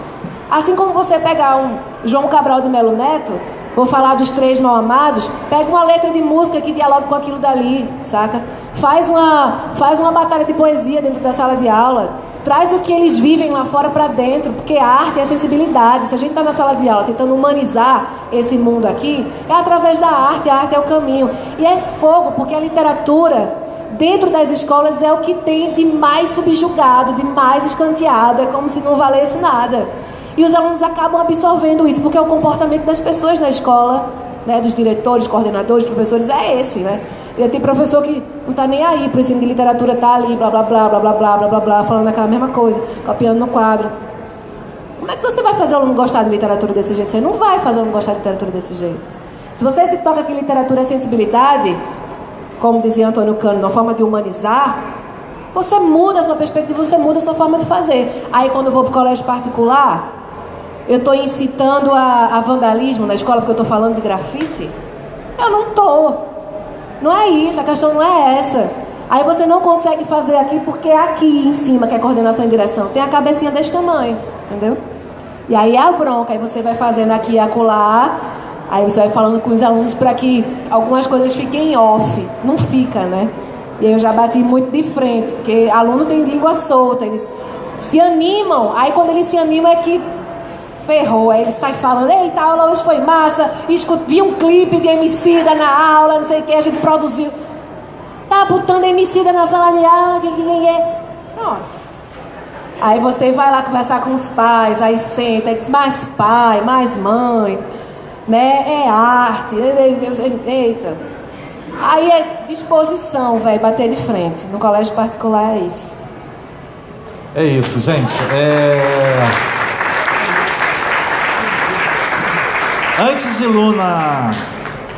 Assim como você pegar um João Cabral de Melo Neto, vou falar dos Três Mal Amados, pega uma letra de música que dialoga com aquilo dali, saca? Faz uma batalha de poesia dentro da sala de aula, traz o que eles vivem lá fora para dentro, porque a arte é a sensibilidade. Se a gente está na sala de aula tentando humanizar esse mundo aqui, é através da arte, a arte é o caminho. E é fogo, porque a literatura, dentro das escolas, é o que tem de mais subjugado, de mais escanteado, é como se não valesse nada. E os alunos acabam absorvendo isso, porque é o comportamento das pessoas na escola, né, dos diretores, coordenadores, professores, é esse, né? E tem professor que não está nem aí para o ensino de literatura, tá ali, blá, blá, blá, blá, blá, blá, blá, blá, blá, falando aquela mesma coisa, copiando no quadro. Como é que você vai fazer o aluno gostar de literatura desse jeito? Você não vai fazer o aluno gostar de literatura desse jeito. Se você se toca que literatura é sensibilidade, como dizia Antônio Cano, uma forma de humanizar, você muda a sua perspectiva, você muda a sua forma de fazer. Aí quando eu vou para o colégio particular, eu estou incitando a vandalismo na escola porque eu estou falando de grafite? Eu não estou. Não é isso, a questão não é essa. Aí você não consegue fazer aqui porque aqui em cima, que é coordenação e direção, tem a cabecinha desse tamanho, entendeu? E aí é a bronca, aí você vai fazendo aqui e acolá, aí você vai falando com os alunos para que algumas coisas fiquem off. Não fica, né? E aí eu já bati muito de frente, porque aluno tem língua solta, eles se animam, aí quando eles se animam é que ferrou, aí ele sai falando, eita, a aula hoje foi massa, vi um clipe de Emicida na aula, não sei o que, a gente produziu. Tá botando Emicida na sala de aula, pronto. Aí você vai lá conversar com os pais, aí senta, aí diz, mais pai, mais mãe, né, é arte, eita. Aí é disposição, velho, bater de frente. No colégio particular é isso. É isso, gente. Antes de Luna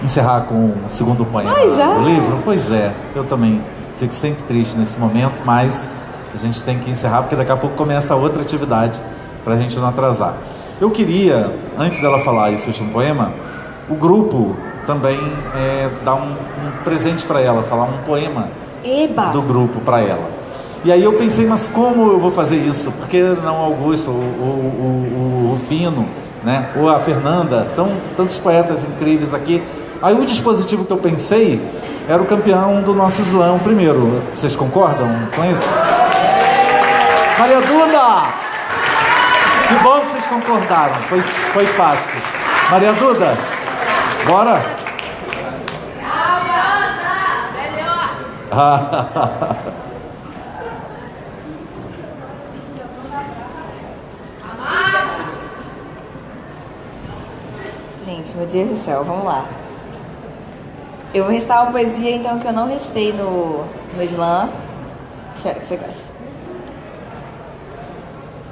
encerrar com o segundo poema do livro, pois é, eu também fico sempre triste nesse momento, mas a gente tem que encerrar porque daqui a pouco começa outra atividade para a gente não atrasar. Eu queria, antes dela falar esse último poema, o grupo também dar um presente para ela, falar um poema do grupo para ela. E aí eu pensei, mas como eu vou fazer isso? Porque não o Augusto, o Rufino, né? Ou a Fernanda, tantos poetas incríveis aqui. Aí o dispositivo que eu pensei era o campeão do nosso slam primeiro. Vocês concordam com isso? Maria Duda! Que bom que vocês concordaram, foi fácil. Maria Duda, bora? Melhor! Gente, meu Deus do céu, vamos lá. Eu vou restar uma poesia, então, que eu não restei no slam. Espero que você goste.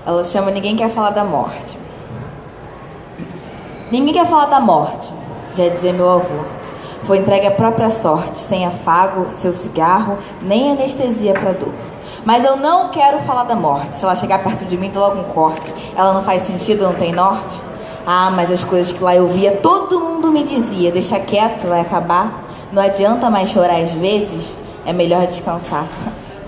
Ela se chama Ninguém Quer Falar da Morte. Ninguém quer falar da morte, já dizia meu avô. Foi entregue à própria sorte, sem afago, seu cigarro, nem anestesia pra dor. Mas eu não quero falar da morte. Se ela chegar perto de mim, dou logo um corte. Ela não faz sentido, não tem norte. Ah, mas as coisas que lá eu via, todo mundo me dizia, deixa quieto, vai acabar. Não adianta mais chorar às vezes, é melhor descansar.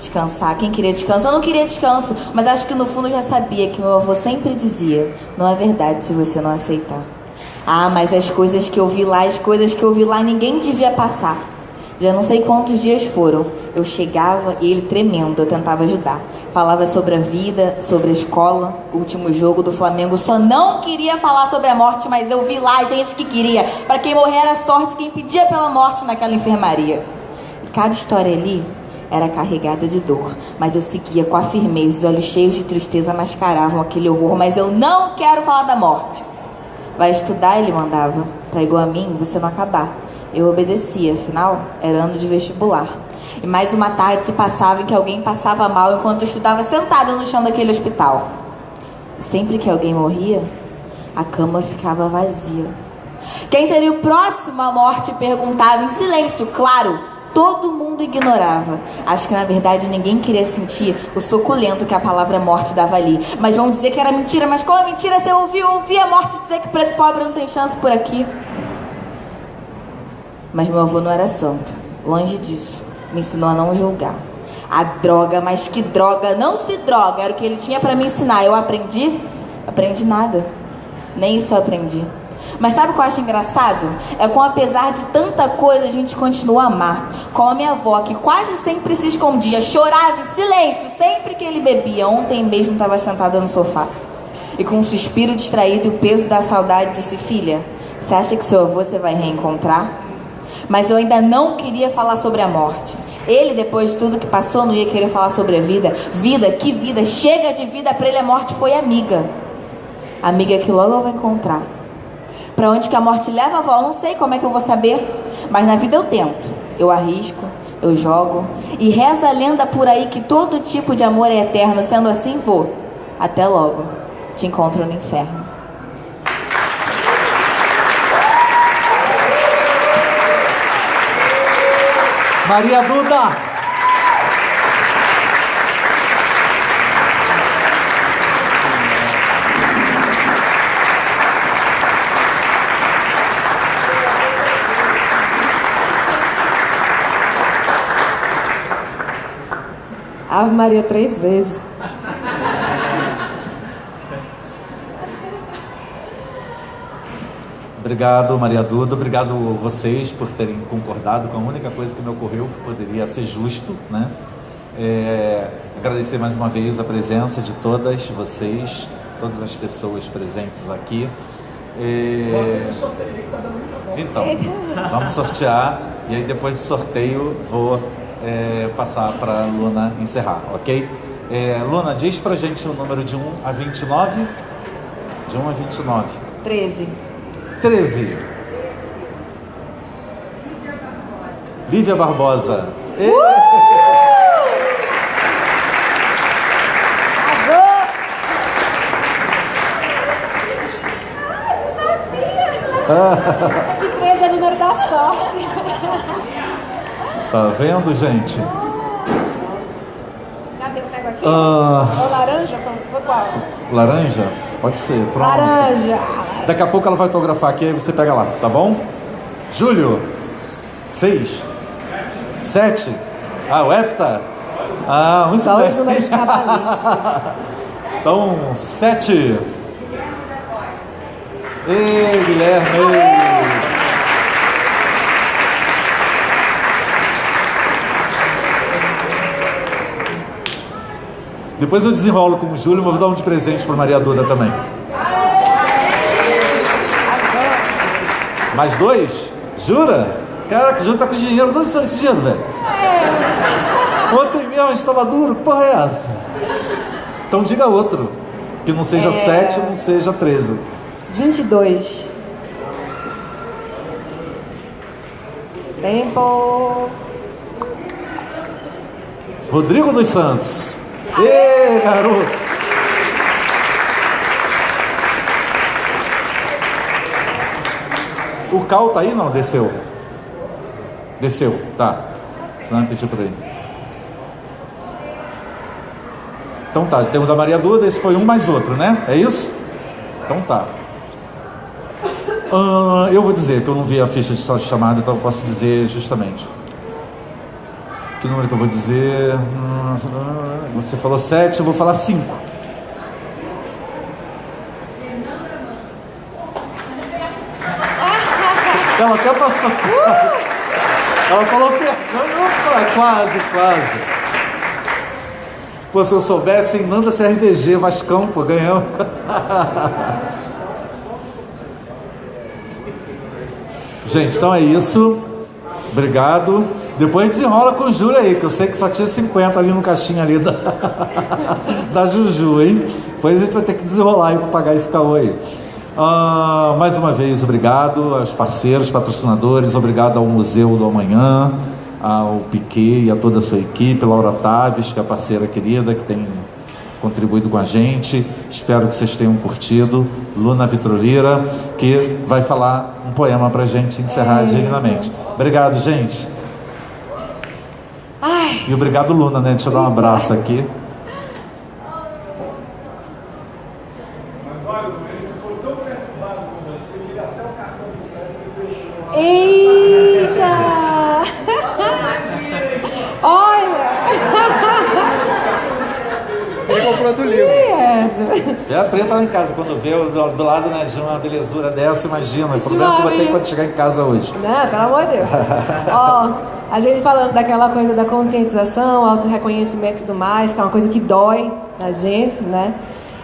descansar. Quem queria descanso? Eu não queria descanso, mas acho que no fundo eu já sabia que meu avô sempre dizia: não é verdade se você não aceitar. Ah, mas as coisas que eu vi lá, ninguém devia passar. Já não sei quantos dias foram. Eu chegava e ele tremendo, eu tentava ajudar. Falava sobre a vida, sobre a escola, o último jogo do Flamengo. Só não queria falar sobre a morte, mas eu vi lá gente que queria. Para quem morrer era sorte, quem pedia pela morte naquela enfermaria. E cada história ali era carregada de dor, mas eu seguia com a firmeza. Os olhos cheios de tristeza mascaravam aquele horror. Mas eu não quero falar da morte. Vai estudar, ele mandava, para igual a mim você não acabar. Eu obedecia, afinal, era ano de vestibular. E mais uma tarde se passava em que alguém passava mal enquanto eu estudava sentada no chão daquele hospital. E sempre que alguém morria, a cama ficava vazia. Quem seria o próximo à morte perguntava em silêncio, claro. Todo mundo ignorava. Acho que na verdade ninguém queria sentir o suculento que a palavra morte dava ali. Mas vão dizer que era mentira. Mas qual é mentira se eu ouvi a morte dizer que preto pobre não tem chance por aqui? Mas meu avô não era santo, longe disso. Me ensinou a não julgar. A droga, mas que droga, não se droga, era o que ele tinha pra me ensinar. Eu aprendi? Aprendi nada. Nem isso eu aprendi. Mas sabe o que eu acho engraçado? É como apesar de tanta coisa a gente continua a amar. Como a minha avó, que quase sempre se escondia, chorava em silêncio sempre que ele bebia. Ontem mesmo estava sentada no sofá e com um suspiro distraído e o peso da saudade disse: filha, você acha que seu avô você vai reencontrar? Mas eu ainda não queria falar sobre a morte. Ele, depois de tudo que passou, não ia querer falar sobre a vida. Vida, que vida, chega de vida. Pra ele a morte foi amiga. Amiga que logo eu vou encontrar. Pra onde que a morte leva, avó? Eu não sei, como é que eu vou saber? Mas na vida eu tento. Eu arrisco, eu jogo. E reza a lenda por aí que todo tipo de amor é eterno. Sendo assim, vou. Até logo. Te encontro no inferno. Maria Duda. Ave Maria 3 vezes. Obrigado, Maria Duda. Obrigado vocês por terem concordado com a única coisa que me ocorreu que poderia ser justo, né? Agradecer mais uma vez a presença de todas vocês, todas as pessoas presentes aqui. Então, vamos sortear e aí depois do sorteio vou passar para a Luna encerrar, ok? Luna, diz pra gente o número de 1 a 29. De 1 a 29. 13. 13. Lívia Barbosa. Que 13 é o número da sorte. Tá vendo, gente? Cadê? Eu pego aqui? Ou laranja? Foi qual? Laranja? Pode ser, pronto. Laranja. Daqui a pouco ela vai autografar aqui, aí você pega lá, tá bom? Júlio. 6. 7. Ah, o hepta? Ah, muito só bem. os números cabalísticos. Então, 7. Ei, Guilherme! Depois eu desenrolo com o Júlio, mas vou dar um de presente para Maria Duda também. Mais 2? Jura? Caraca, o Júlio tá com dinheiro. De onde saiu esse dinheiro, velho? Ontem mesmo a gente tava duro. Que porra é essa? Então diga outro. Que não seja 7, não seja 13. 22. Tempo. Rodrigo dos Santos. Ê, garoto. O Cal tá aí? Não, desceu. Desceu, tá. Senão eu pedi pra ele. Então tá, tem o da Maria Duda, esse foi um mais outro, né? É isso? Então tá. Eu vou dizer que eu não vi a ficha de sorte chamada, então eu posso dizer justamente. Que número que eu vou dizer? Você falou 7, eu vou falar 5. Ela até passou. Ela falou quase. Pô, se eu soubesse, hein? Nanda CRDG, Vascão, pô, ganhamos. Gente, então é isso. Obrigado. Depois desenrola com o Júlio aí, que eu sei que só tinha 50 ali no caixinha ali da Juju, hein? Depois a gente vai ter que desenrolar aí para pagar esse caô aí. Mais uma vez, obrigado aos parceiros, patrocinadores, obrigado ao Museu do Amanhã, ao Piquet e a toda a sua equipe, Laura Taves, que é a parceira querida, que tem contribuído com a gente. Espero que vocês tenham curtido. Luna Vitrolira, que vai falar um poema pra gente encerrar dignamente. Obrigado, gente. E obrigado, Luna, né? Deixa eu dar um abraço aqui. Eita! Olha! Você comprou outro livro. É a Preta lá em casa, quando vê do lado, né, de uma belezura dessa, imagina. O problema que eu vou ter quando chegar em casa hoje. Não, pelo amor de Deus. Ó, a gente falando daquela coisa da conscientização, autorreconhecimento e tudo mais, que é uma coisa que dói na gente, né?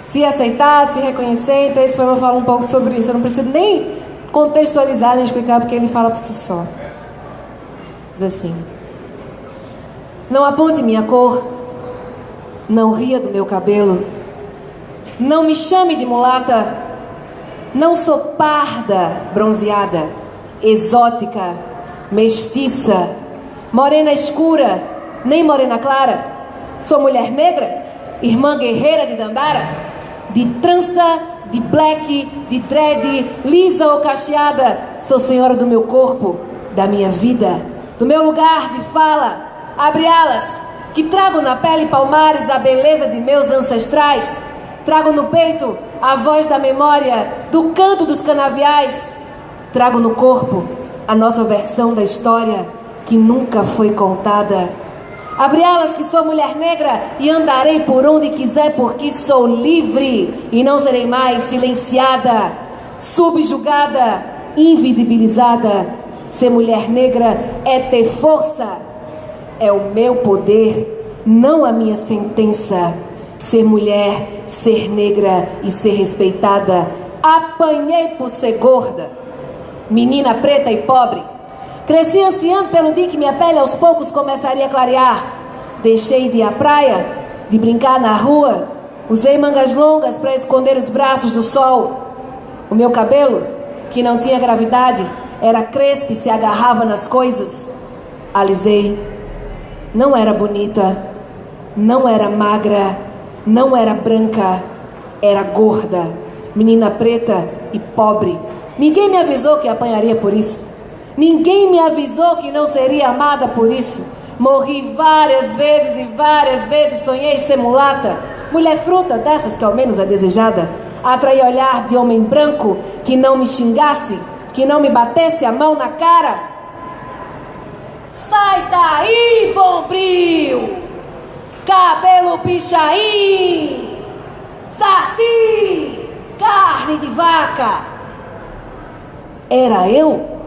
Se aceitar, se reconhecer. Então esse poema fala um pouco sobre isso. Eu não preciso nem contextualizar, nem explicar, porque ele fala por si só. Diz assim: não aponte minha cor, não ria do meu cabelo, não me chame de mulata, não sou parda, bronzeada, exótica, mestiça, morena escura, nem morena clara. Sou mulher negra, irmã guerreira de Dandara, de trança, de black, de dread, lisa ou cacheada. Sou senhora do meu corpo, da minha vida, do meu lugar de fala. Abre alas, que trago na pele palmares a beleza de meus ancestrais. Trago no peito a voz da memória, do canto dos canaviais. Trago no corpo a nossa versão da história que nunca foi contada. Abre alas, que sou mulher negra e andarei por onde quiser, porque sou livre e não serei mais silenciada, subjugada, invisibilizada. Ser mulher negra é ter força, é o meu poder, não a minha sentença. Ser mulher, ser negra e ser respeitada. Apanhei por ser gorda, menina preta e pobre. Cresci ansiando pelo dia que minha pele aos poucos começaria a clarear. Deixei de ir à praia, de brincar na rua. Usei mangas longas para esconder os braços do sol. O meu cabelo, que não tinha gravidade, era crespo e se agarrava nas coisas. Alisei. Não era bonita, não era magra, não era branca, era gorda, menina preta e pobre. Ninguém me avisou que apanharia por isso. Ninguém me avisou que não seria amada por isso. Morri várias vezes, sonhei ser mulata. Mulher fruta, dessas que ao menos é desejada. Atraí olhar de homem branco que não me xingasse, que não me batesse a mão na cara. Sai daí, bombril! Cabelo pichain! Saci! Carne de vaca! Era eu?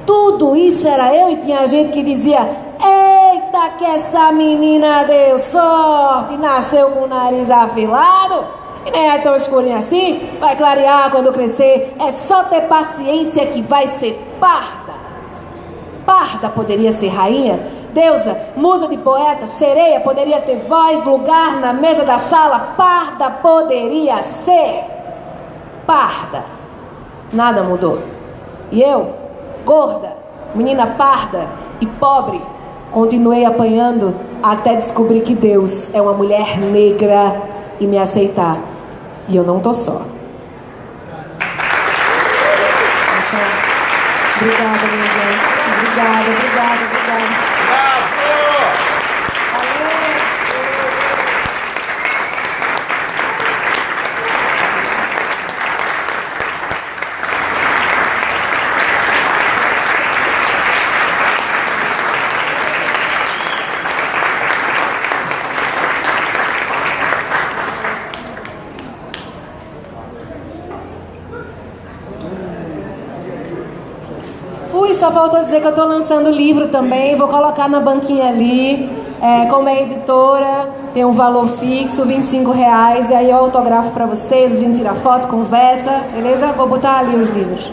Tudo isso era eu, e tinha gente que dizia: eita, que essa menina deu sorte, nasceu com o nariz afilado e nem é tão escurinho assim, vai clarear quando crescer. É só ter paciência que vai ser parda. Parda poderia ser rainha, deusa, musa de poeta, sereia, poderia ter voz, lugar na mesa da sala. Parda poderia ser parda. Nada mudou. E eu, gorda, menina parda e pobre, continuei apanhando até descobrir que Deus é uma mulher negra e me aceitar. E eu não tô só. Obrigada, minha gente. Obrigada. e só faltou dizer que eu estou lançando livro também. Vou colocar na banquinha ali. Como é editora, tem um valor fixo, R$25. E aí eu autografo para vocês, a gente tira foto, conversa, beleza? Vou botar ali os livros.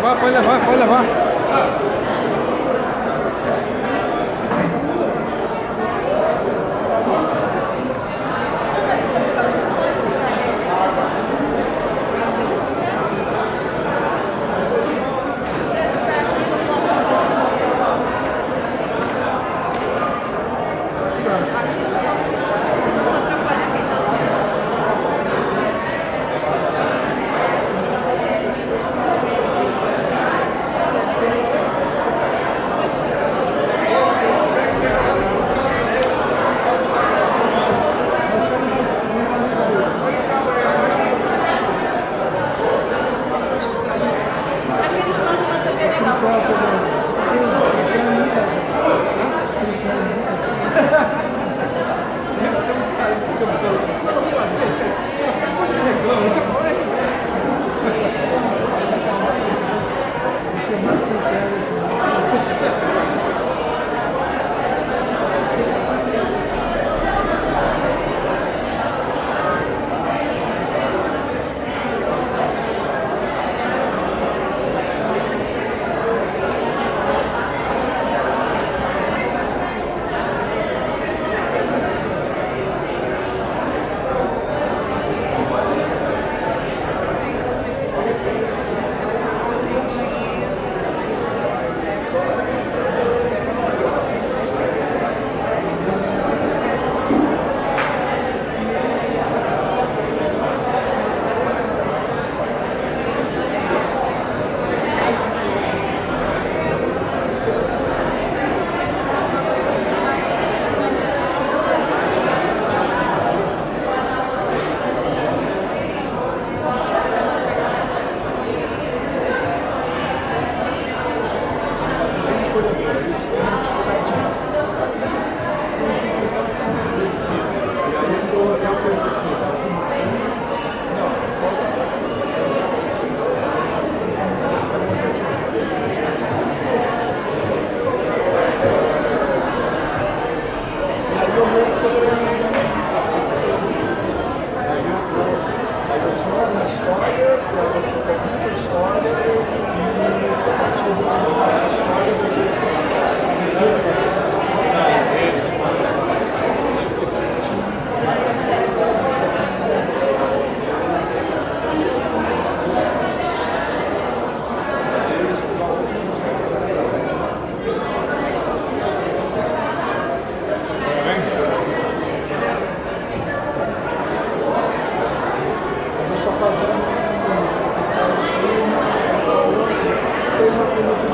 levar, pode levar, pode levar. Está fazendo